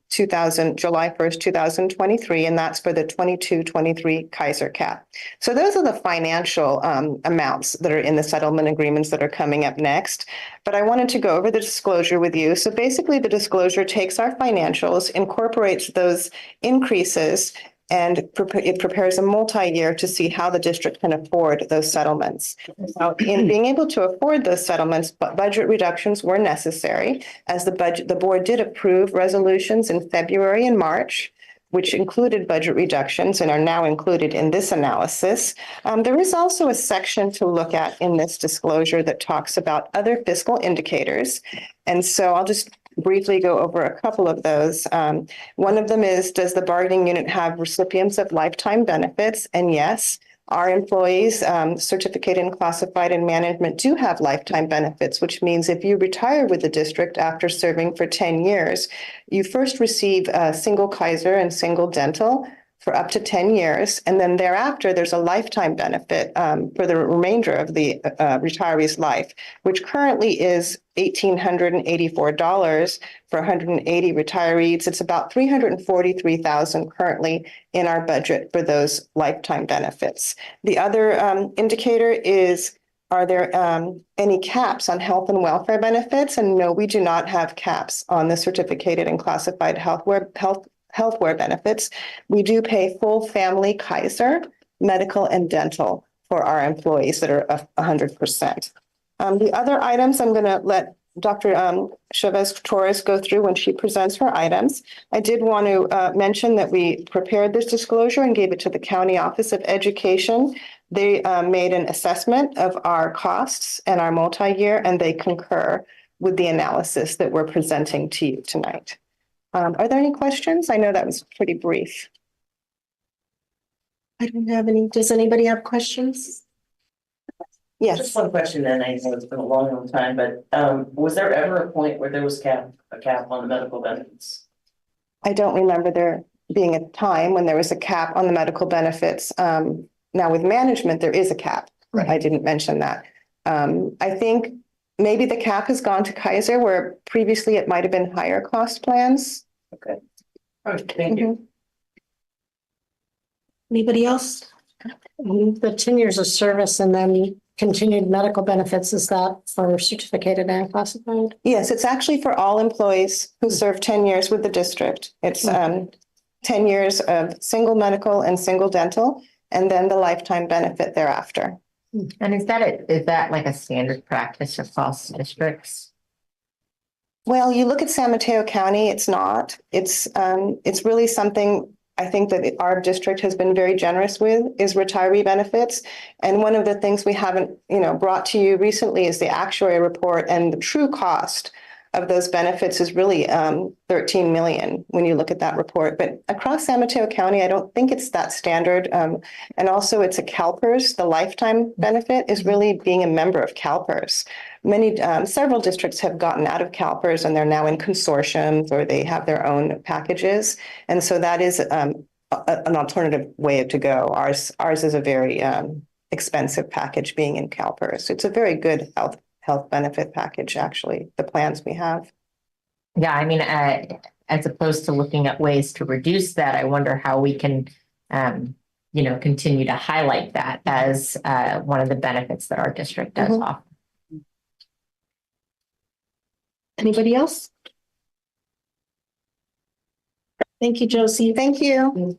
Speaker 4: July 1st, 2023, and that's for the 22-23 Kaiser cap. So those are the financial amounts that are in the settlement agreements that are coming up next. But I wanted to go over the disclosure with you. So basically, the disclosure takes our financials, incorporates those increases, and it prepares a multi-year to see how the district can afford those settlements. So in being able to afford those settlements, budget reductions were necessary, as the board did approve resolutions in February and March, which included budget reductions and are now included in this analysis. There is also a section to look at in this disclosure that talks about other fiscal indicators. And so I'll just briefly go over a couple of those. One of them is, does the bargaining unit have recipients of lifetime benefits? And yes, our employees, certificated and classified in management, do have lifetime benefits, which means if you retire with the district after serving for 10 years, you first receive a single Kaiser and single dental for up to 10 years. And then thereafter, there's a lifetime benefit for the remainder of the retiree's life, which currently is $1,884 for 180 retirees. It's about $343,000 currently in our budget for those lifetime benefits. The other indicator is, are there any caps on health and welfare benefits? And no, we do not have caps on the certificated and classified healthcare benefits. We do pay full family Kaiser, medical and dental for our employees that are 100%. The other items I'm going to let Dr. Chavez-Torres go through when she presents her items. I did want to mention that we prepared this disclosure and gave it to the County Office of Education. They made an assessment of our costs and our multi-year, and they concur with the analysis that we're presenting to you tonight. Are there any questions? I know that was pretty brief.
Speaker 6: I don't have any. Does anybody have questions?
Speaker 4: Yes.
Speaker 2: Just one question then, I know it's been a long time, but was there ever a point where there was a cap on the medical benefits?
Speaker 4: I don't remember there being a time when there was a cap on the medical benefits. Now with management, there is a cap. Right. I didn't mention that. I think maybe the cap has gone to Kaiser where previously it might have been higher cost plans.
Speaker 2: Okay. All right, thank you.
Speaker 6: Anybody else?
Speaker 5: The 10 years of service and then continued medical benefits, is that for certificated and classified?
Speaker 4: Yes, it's actually for all employees who serve 10 years with the district. It's 10 years of single medical and single dental, and then the lifetime benefit thereafter.
Speaker 12: And is that like a standard practice across districts?
Speaker 4: Well, you look at San Mateo County, it's not. It's really something I think that our district has been very generous with is retiree benefits. And one of the things we haven't, brought to you recently is the actuary report, and the true cost of those benefits is really $13 million when you look at that report. But across San Mateo County, I don't think it's that standard. And also it's a CalPERS. The lifetime benefit is really being a member of CalPERS. Several districts have gotten out of CalPERS and they're now in consortiums or they have their own packages. And so that is an alternative way to go. Ours is a very expensive package being in CalPERS. It's a very good health benefit package, actually, the plans we have.
Speaker 12: Yeah, I mean, as opposed to looking at ways to reduce that, I wonder how we can, continue to highlight that as one of the benefits that our district does offer.
Speaker 6: Anybody else? Thank you, Josie.
Speaker 4: Thank you.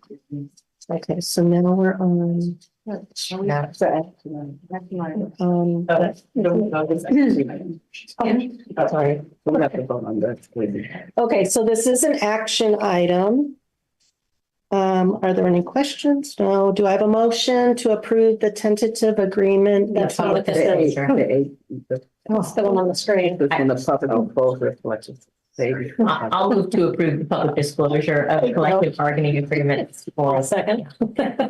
Speaker 6: Okay, so now we're on. Okay, so this is an action item. Are there any questions? No. Do I have a motion to approve the tentative agreement?
Speaker 5: Oh, still on the screen.
Speaker 12: I'll move to approve the public disclosure of collective bargaining agreements for.
Speaker 5: Second.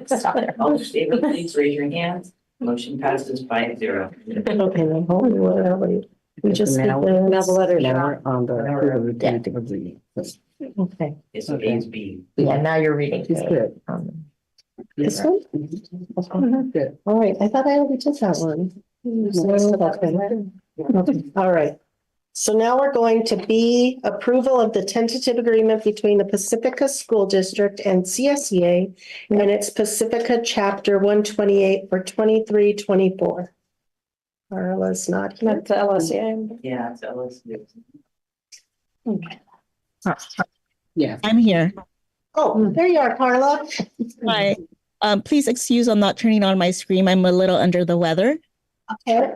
Speaker 12: Stop there.
Speaker 2: All in favor, please raise your hand. Motion passes 5-0.
Speaker 6: Okay, then hold on, what are we? We just need
Speaker 5: Now the letters.
Speaker 20: on the.
Speaker 6: Okay.
Speaker 2: It's A is B.
Speaker 12: Yeah, now you're reading.
Speaker 20: good.
Speaker 6: This one? Good. All right, I thought I already did that one. Okay, all right. So now we're going to be approval of the tentative agreement between the Pacifica School District and CSEA and its Pacifica Chapter 128 for 23-24. Carla's not here.
Speaker 5: That's LSA.
Speaker 2: Yeah, tell us.
Speaker 20: Yeah.
Speaker 3: I'm here.
Speaker 6: Oh, there you are, Carla.
Speaker 3: Hi. Please excuse I'm not turning on my screen. I'm a little under the weather.
Speaker 6: Okay.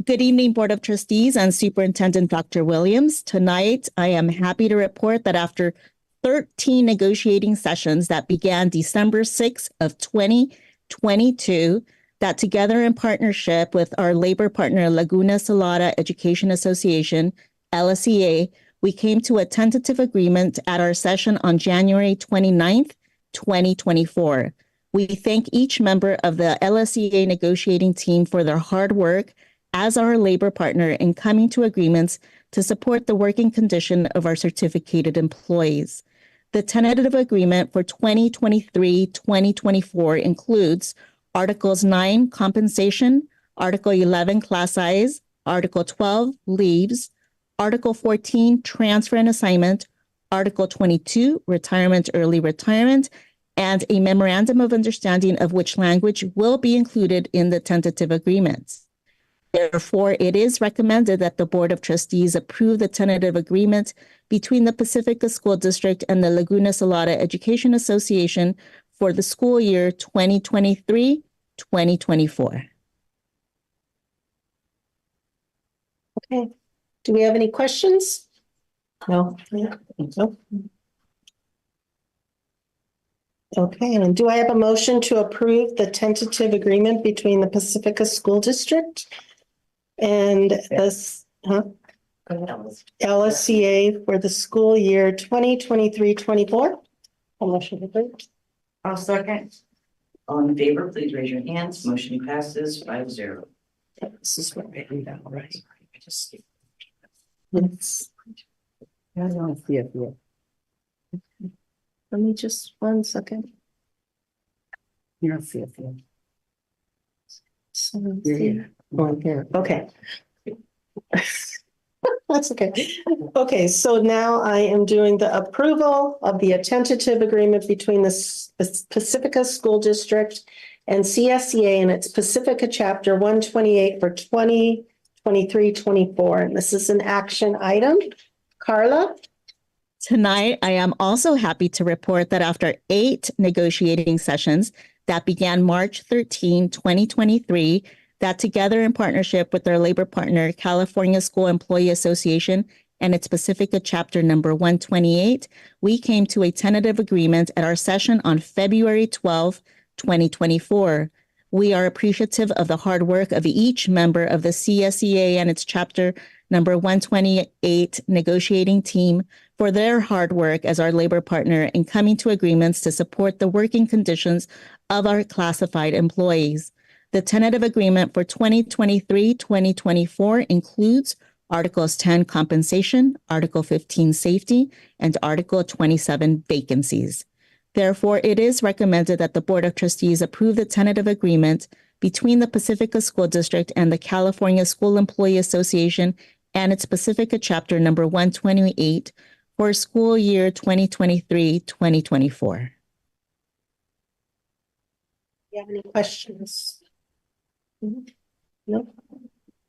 Speaker 3: Good evening, Board of Trustees and Superintendent Dr. Williams. Tonight, I am happy to report that after 13 negotiating sessions that began December 6th of 2022, that together in partnership with our labor partner, Laguna Salada Education Association, LSEA, we came to a tentative agreement at our session on January 29th, 2024. We thank each member of the LSEA negotiating team for their hard work as our labor partner in coming to agreements to support the working condition of our certificated employees. The tentative agreement for 2023-2024 includes Articles 9, compensation, Article 11, class size, Article 12, leaves, Article 14, transfer and assignment, Article 22, retirement, early retirement, and a memorandum of understanding of which language will be included in the tentative agreements. Therefore, it is recommended that the Board of Trustees approve the tentative agreement between the Pacifica School District and the Laguna Salada Education Association for the school year 2023-2024.
Speaker 6: Okay. Do we have any questions? No. No. Okay, and do I have a motion to approve the tentative agreement between the Pacifica School District and this, LSCA for the school year 2023-24? A motion approved.
Speaker 2: I'll second. All in favor, please raise your hands. Motion passes 5-0.
Speaker 6: This is what I read out, right?
Speaker 2: I just
Speaker 6: Yes.
Speaker 20: I don't see it yet.
Speaker 6: Let me just 1 second.
Speaker 20: You don't see it yet.
Speaker 6: So, here. Oh, here. Okay. That's okay. Okay, so now I am doing the approval of the tentative agreement between the Pacifica School District and CSEA and its Pacifica Chapter 128 for 2023-24. And this is an action item. Carla?
Speaker 3: Tonight, I am also happy to report that after 8 negotiating sessions that began March 13, 2023, that together in partnership with our labor partner, California School Employee Association and its Pacifica Chapter number 128, we came to a tentative agreement at our session on February 12, 2024. We are appreciative of the hard work of each member of the CSEA and its Chapter number 128 negotiating team for their hard work as our labor partner in coming to agreements to support the working conditions of our classified employees. The tentative agreement for 2023-2024 includes Articles 10, compensation, Article 15, safety, and Article 27, vacancies. Therefore, it is recommended that the Board of Trustees approve the tentative agreement between the Pacifica School District and the California School Employee Association and its Pacifica Chapter number 128 for school year 2023-2024.
Speaker 6: Do you have any questions? No.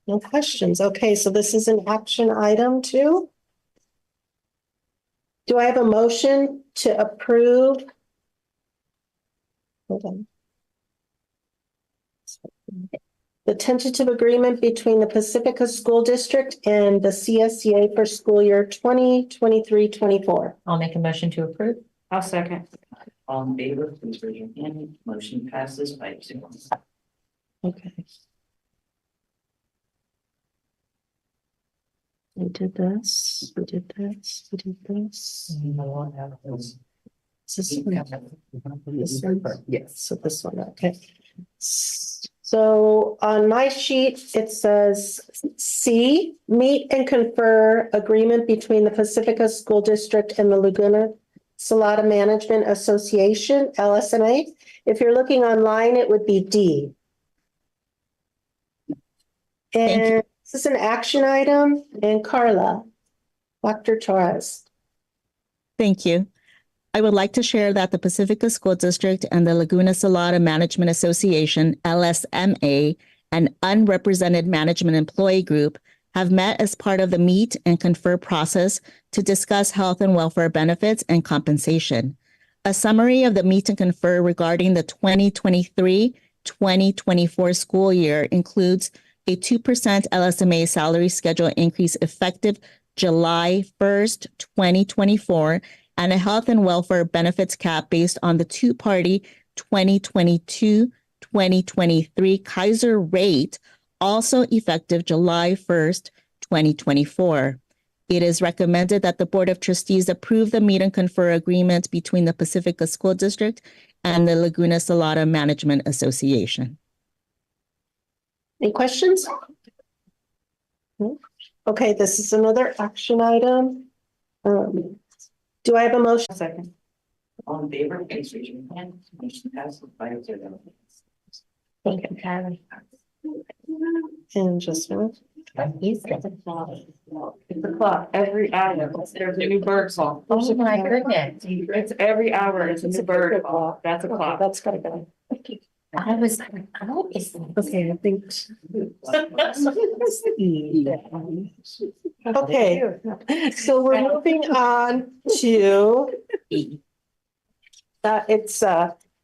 Speaker 6: No questions. Okay, so this is an action item too. Do I have a motion to approve? Hold on. The tentative agreement between the Pacifica School District and the CSEA for school year 2023-24.
Speaker 12: I'll make a motion to approve.
Speaker 2: I'll second. All in favor, please raise your hand. Motion passes 5-0.
Speaker 6: Okay. We did this, we did this, we did this. Is this one? This one? Yes, so this one, okay. So on my sheet, it says C, meet and confer agreement between the Pacifica School District and the Laguna Salada Management Association, LSMA. If you're looking online, it would be D. And this is an action item, and Carla, Dr. Torres.
Speaker 3: Thank you. I would like to share that the Pacifica School District and the Laguna Salada Management Association, LSMA, an unrepresented management employee group, have met as part of the meet and confer process to discuss health and welfare benefits and compensation. A summary of the meet and confer regarding the 2023-2024 school year includes a 2% LSMA salary schedule increase effective July 1st, 2024, and a health and welfare benefits cap based on the two-party 2022-2023 Kaiser rate, also effective July 1st, 2024. It is recommended that the Board of Trustees approve the meet and confer agreement between the Pacifica School District and the Laguna Salada Management Association.
Speaker 6: Any questions? Okay, this is another action item. Do I have a motion?
Speaker 2: Second. All in favor, please raise your hand. Motion passes by 0.
Speaker 6: Thank you, Kylie. And just a minute.
Speaker 15: It's the clock every hour. There's a new bird song.
Speaker 12: Oh my goodness.
Speaker 15: It's every hour. It's a new bird clock. That's a clock.
Speaker 6: That's gotta go.
Speaker 12: I was like, what is that?
Speaker 6: Okay, I think. Okay, so we're moving on to it's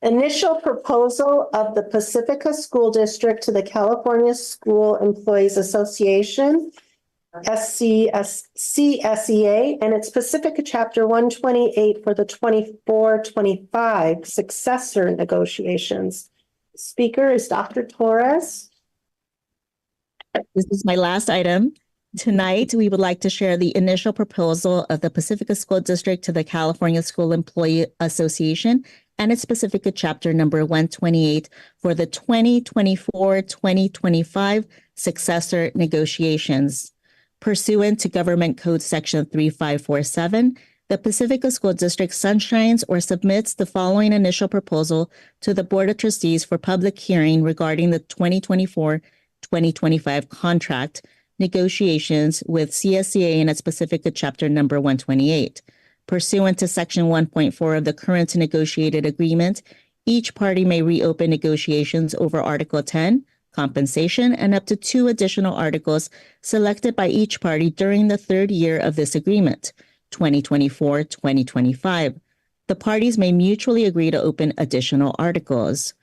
Speaker 6: initial proposal of the Pacifica School District to the California School Employees Association, CSEA, and its Pacifica Chapter 128 for the 24-25 successor negotiations. Speaker is Dr. Torres.
Speaker 3: This is my last item. Tonight, we would like to share the initial proposal of the Pacifica School District to the California School Employee Association and its Pacifica Chapter number 128 for the 2024-2025 successor negotiations. Pursuant to Government Code Section 3547, the Pacifica School District sunshines or submits the following initial proposal to the Board of Trustees for public hearing regarding the 2024-2025 contract negotiations with CSEA and its Pacifica Chapter number 128. Pursuant to Section 1.4 of the current negotiated agreement, each party may reopen negotiations over Article 10, compensation, and up to 2 additional articles selected by each party during the third year of this agreement, 2024-2025. The parties may mutually agree to open additional articles.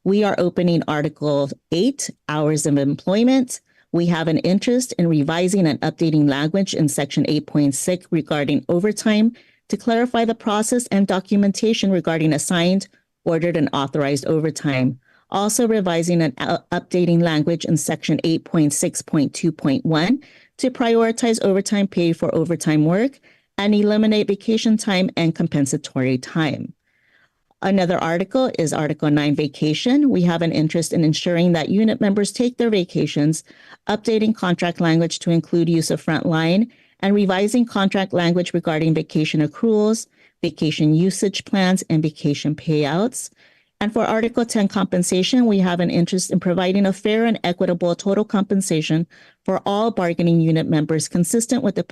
Speaker 3: We are opening Article 8, Hours of Employment. We have an interest in revising and updating language in Section 8.6 regarding overtime to clarify the process and documentation regarding assigned, ordered, and authorized overtime. Also revising and updating language in Section 8.6.2.1 to prioritize overtime pay for overtime work and eliminate vacation time and compensatory time. Another article is Article 9, Vacation. We have an interest in ensuring that unit members take their vacations, updating contract language to include use of frontline, and revising contract language regarding vacation accruals, vacation usage plans, and vacation payouts. And for Article 10, Compensation, we have an interest in providing a fair and equitable total compensation for all bargaining unit members consistent with the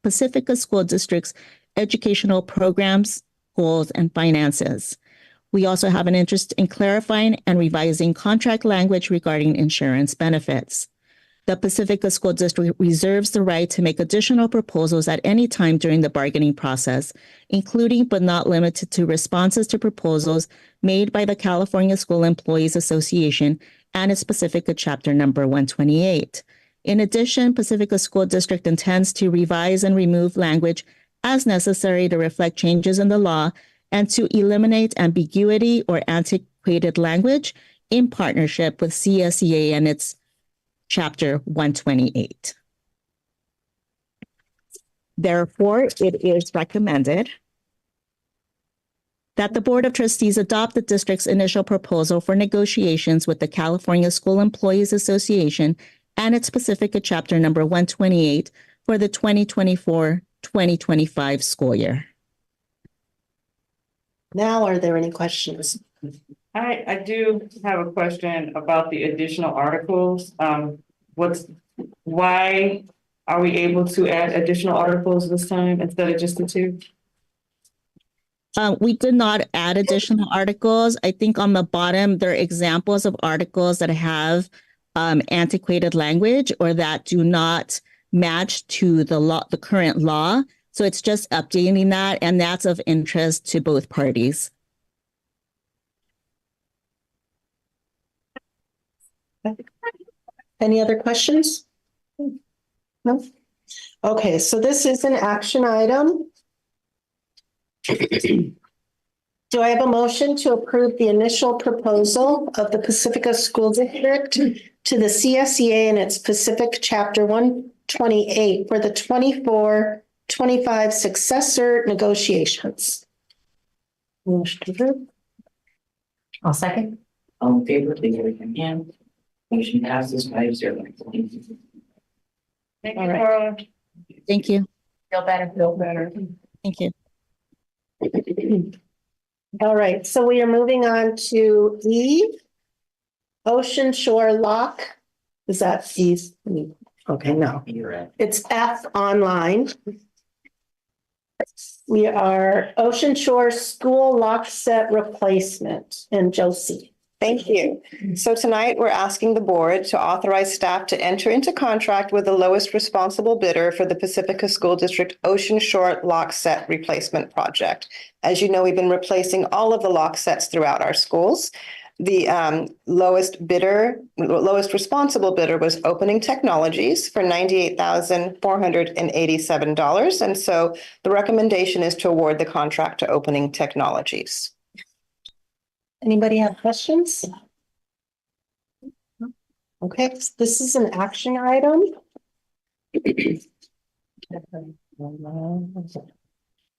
Speaker 3: Pacifica School District's educational programs, goals, and finances. We also have an interest in clarifying and revising contract language regarding insurance benefits. The Pacifica School District reserves the right to make additional proposals at any time during the bargaining process, including but not limited to responses to proposals made by the California School Employees Association and its Pacifica Chapter number 128. In addition, Pacifica School District intends to revise and remove language as necessary to reflect changes in the law and to eliminate ambiguity or antiquated language in partnership with CSEA and its Chapter 128. Therefore, it is recommended that the Board of Trustees adopt the district's initial proposal for negotiations with the California School Employees Association and its Pacifica Chapter number 128 for the 2024-2025 school year.
Speaker 6: Now, are there any questions?
Speaker 15: I do have a question about the additional articles. Why are we able to add additional articles this time instead of just the two?
Speaker 3: We did not add additional articles. I think on the bottom, there are examples of articles that have antiquated language or that do not match to the law, the current law. So it's just updating that, and that's of interest to both parties.
Speaker 6: Any other questions? No? Okay, so this is an action item. Do I have a motion to approve the initial proposal of the Pacifica School District to the CSEA and its Pacific Chapter 128 for the 24-25 successor negotiations? Motion to approve.
Speaker 12: I'll second.
Speaker 2: All in favor, please raise your hand. Motion passes 5-0.
Speaker 15: Thank you,
Speaker 6: All right.
Speaker 15: Carla.
Speaker 3: Thank you.
Speaker 12: Feel better.
Speaker 15: Feel better.
Speaker 3: Thank you.
Speaker 6: All right, so we are moving on to E, Ocean Shore Lock. Is that E's? Okay, no.
Speaker 2: You're right.
Speaker 6: It's F online. We are Ocean Shore School Lock Set Replacement and Josie.
Speaker 4: Thank you. So tonight, we're asking the board to authorize staff to enter into contract with the lowest responsible bidder for the Pacifica School District Ocean Shore Lock Set Replacement Project. As you know, we've been replacing all of the lock sets throughout our schools. The lowest responsible bidder was Opening Technologies for $98,487. And so the recommendation is to award the contract to Opening Technologies.
Speaker 6: Anybody have questions? Okay, this is an action item.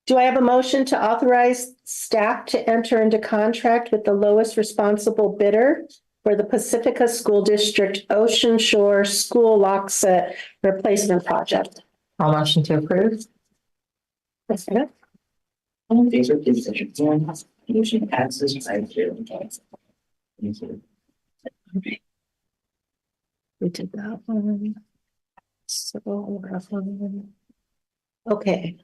Speaker 6: Do I have a motion to authorize staff to enter into contract with the lowest responsible bidder for the Pacifica School District Ocean Shore School Lock Set Replacement Project?
Speaker 12: I'll motion to approve.
Speaker 2: All in favor, please raise your hand. Motion passes 5-0. Thank you.
Speaker 6: We did that one. So, okay.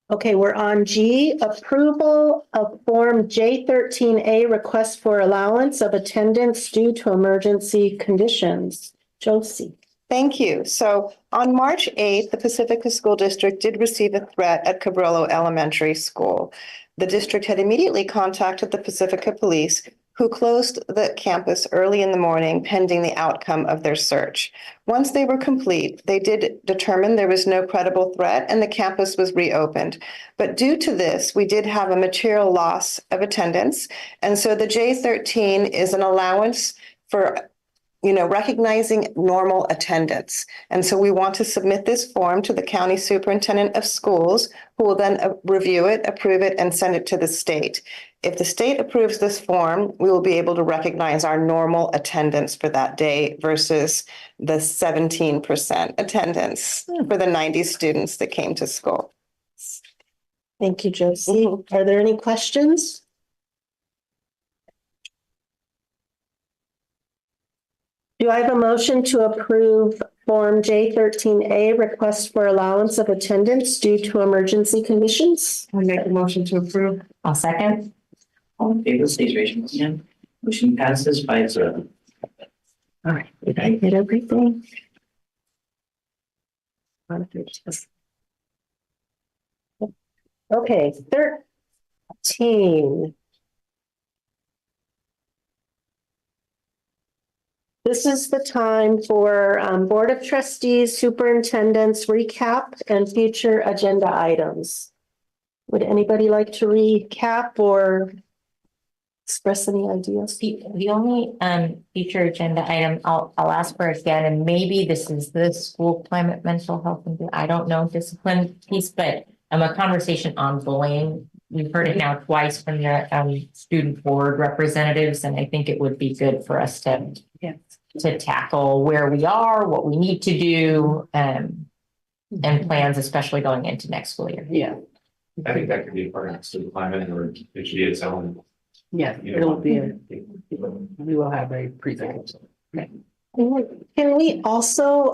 Speaker 6: Okay, we're on G, approval of Form J13A, request for allowance of attendance due to emergency conditions. Josie.
Speaker 4: Thank you. So on March 8th, the Pacifica School District did receive a threat at Cabrillo Elementary School. The district had immediately contacted the Pacifica Police, who closed the campus early in the morning pending the outcome of their search. Once they were complete, they did determine there was no credible threat and the campus was reopened. But due to this, we did have a material loss of attendance. And so the J13 is an allowance for recognizing normal attendance. And so we want to submit this form to the County Superintendent of Schools, who will then review it, approve it, and send it to the state. If the state approves this form, we will be able to recognize our normal attendance for that day versus the 17% attendance for the 90 students that came to school.
Speaker 6: Thank you, Josie. Are there any questions? Do I have a motion to approve Form J13A, request for allowance of attendance due to emergency conditions?
Speaker 15: I make a motion to approve.
Speaker 12: I'll second.
Speaker 2: All in favor, please raise your hand. Motion passes 5-0.
Speaker 6: All right, did I hit everything? Okay, 13. This is the time for Board of Trustees, Superintendent's recap and future agenda items. Would anybody like to recap or express any ideas?
Speaker 12: The only future agenda item I'll ask for again, and maybe this is the school climate mental health and I don't know discipline piece, but a conversation on bullying. We've heard it now twice from the student board representatives, and I think it would be good for us to tackle where we are, what we need to do, and plans, especially going into next school year.
Speaker 7: Yeah.
Speaker 9: I think that could be a part of the student climate, or it should be its own.
Speaker 7: Yeah, it'll be, we will have a presentation.
Speaker 6: Can we also,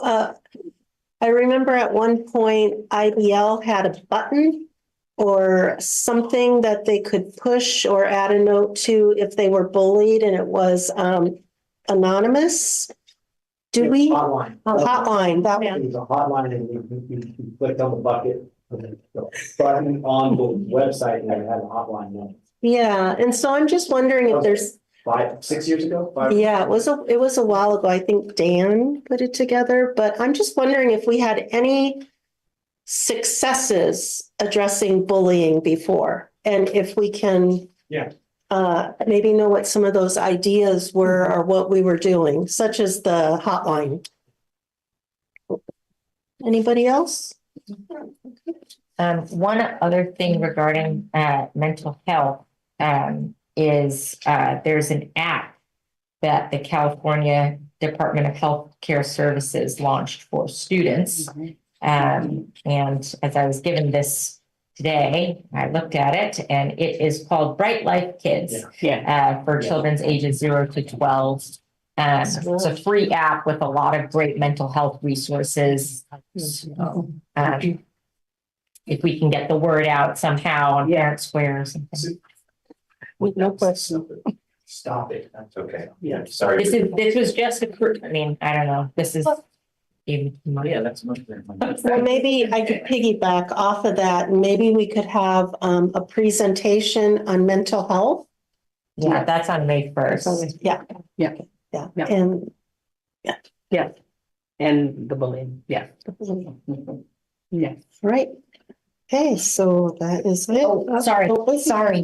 Speaker 6: I remember at one point IBL had a button or something that they could push or add a note to if they were bullied, and it was anonymous. Do we?
Speaker 16: Hotline.
Speaker 6: A hotline. That
Speaker 16: It was a hotline, and you clicked on the bucket, the button on the website, and it had a hotline number.
Speaker 6: Yeah, and so I'm just wondering if there's
Speaker 16: 6 years ago?
Speaker 6: Yeah, it was a while ago. I think Dan put it together, but I'm just wondering if we had any successes addressing bullying before, and if we can maybe know what some of those ideas were or what we were doing, such as the hotline. Anybody else?
Speaker 12: One other thing regarding mental health is there's an app that the California Department of Healthcare Services launched for students. And as I was given this today, I looked at it, and it is called Bright Life Kids for children's ages 0 to 12. It's a free app with a lot of great mental health resources. So, if we can get the word out somehow on Parent Square or something.
Speaker 6: No question.
Speaker 9: Stop it. That's okay.
Speaker 16: Yeah.
Speaker 9: Sorry.
Speaker 12: This was just I mean, I don't know. This is even.
Speaker 9: Yeah, that's much better.
Speaker 6: Well, maybe I could piggyback off of that, and maybe we could have a presentation on mental health.
Speaker 12: Yeah, that's on May 1st.
Speaker 6: Yeah. And
Speaker 7: And the bullying, yeah. Yeah.
Speaker 6: right. Okay, so that is it.
Speaker 12: Oh, sorry. Sorry.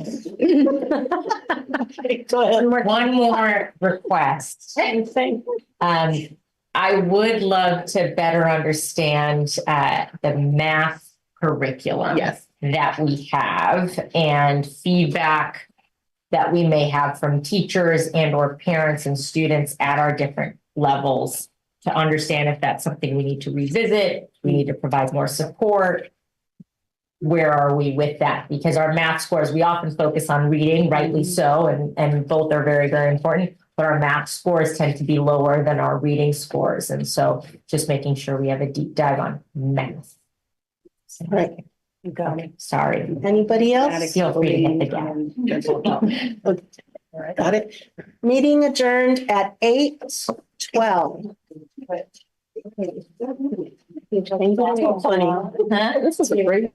Speaker 6: Go ahead.
Speaker 12: One more request.
Speaker 6: Same thing.
Speaker 12: I would love to better understand the math curriculum that we have, and feedback that we may have from teachers and or parents and students at our different levels, to understand if that's something we need to revisit, we need to provide more support. Where are we with that? Because our math scores, we often focus on reading, rightly so, and both are very, very important, but our math scores tend to be lower than our reading scores. And so just making sure we have a deep dive on math.
Speaker 6: Right.
Speaker 7: You got it.
Speaker 12: Sorry.
Speaker 6: Anybody else?
Speaker 12: Feel free to hit the gap.
Speaker 6: Got it. Meeting adjourned at 8:12. Funny. This is great.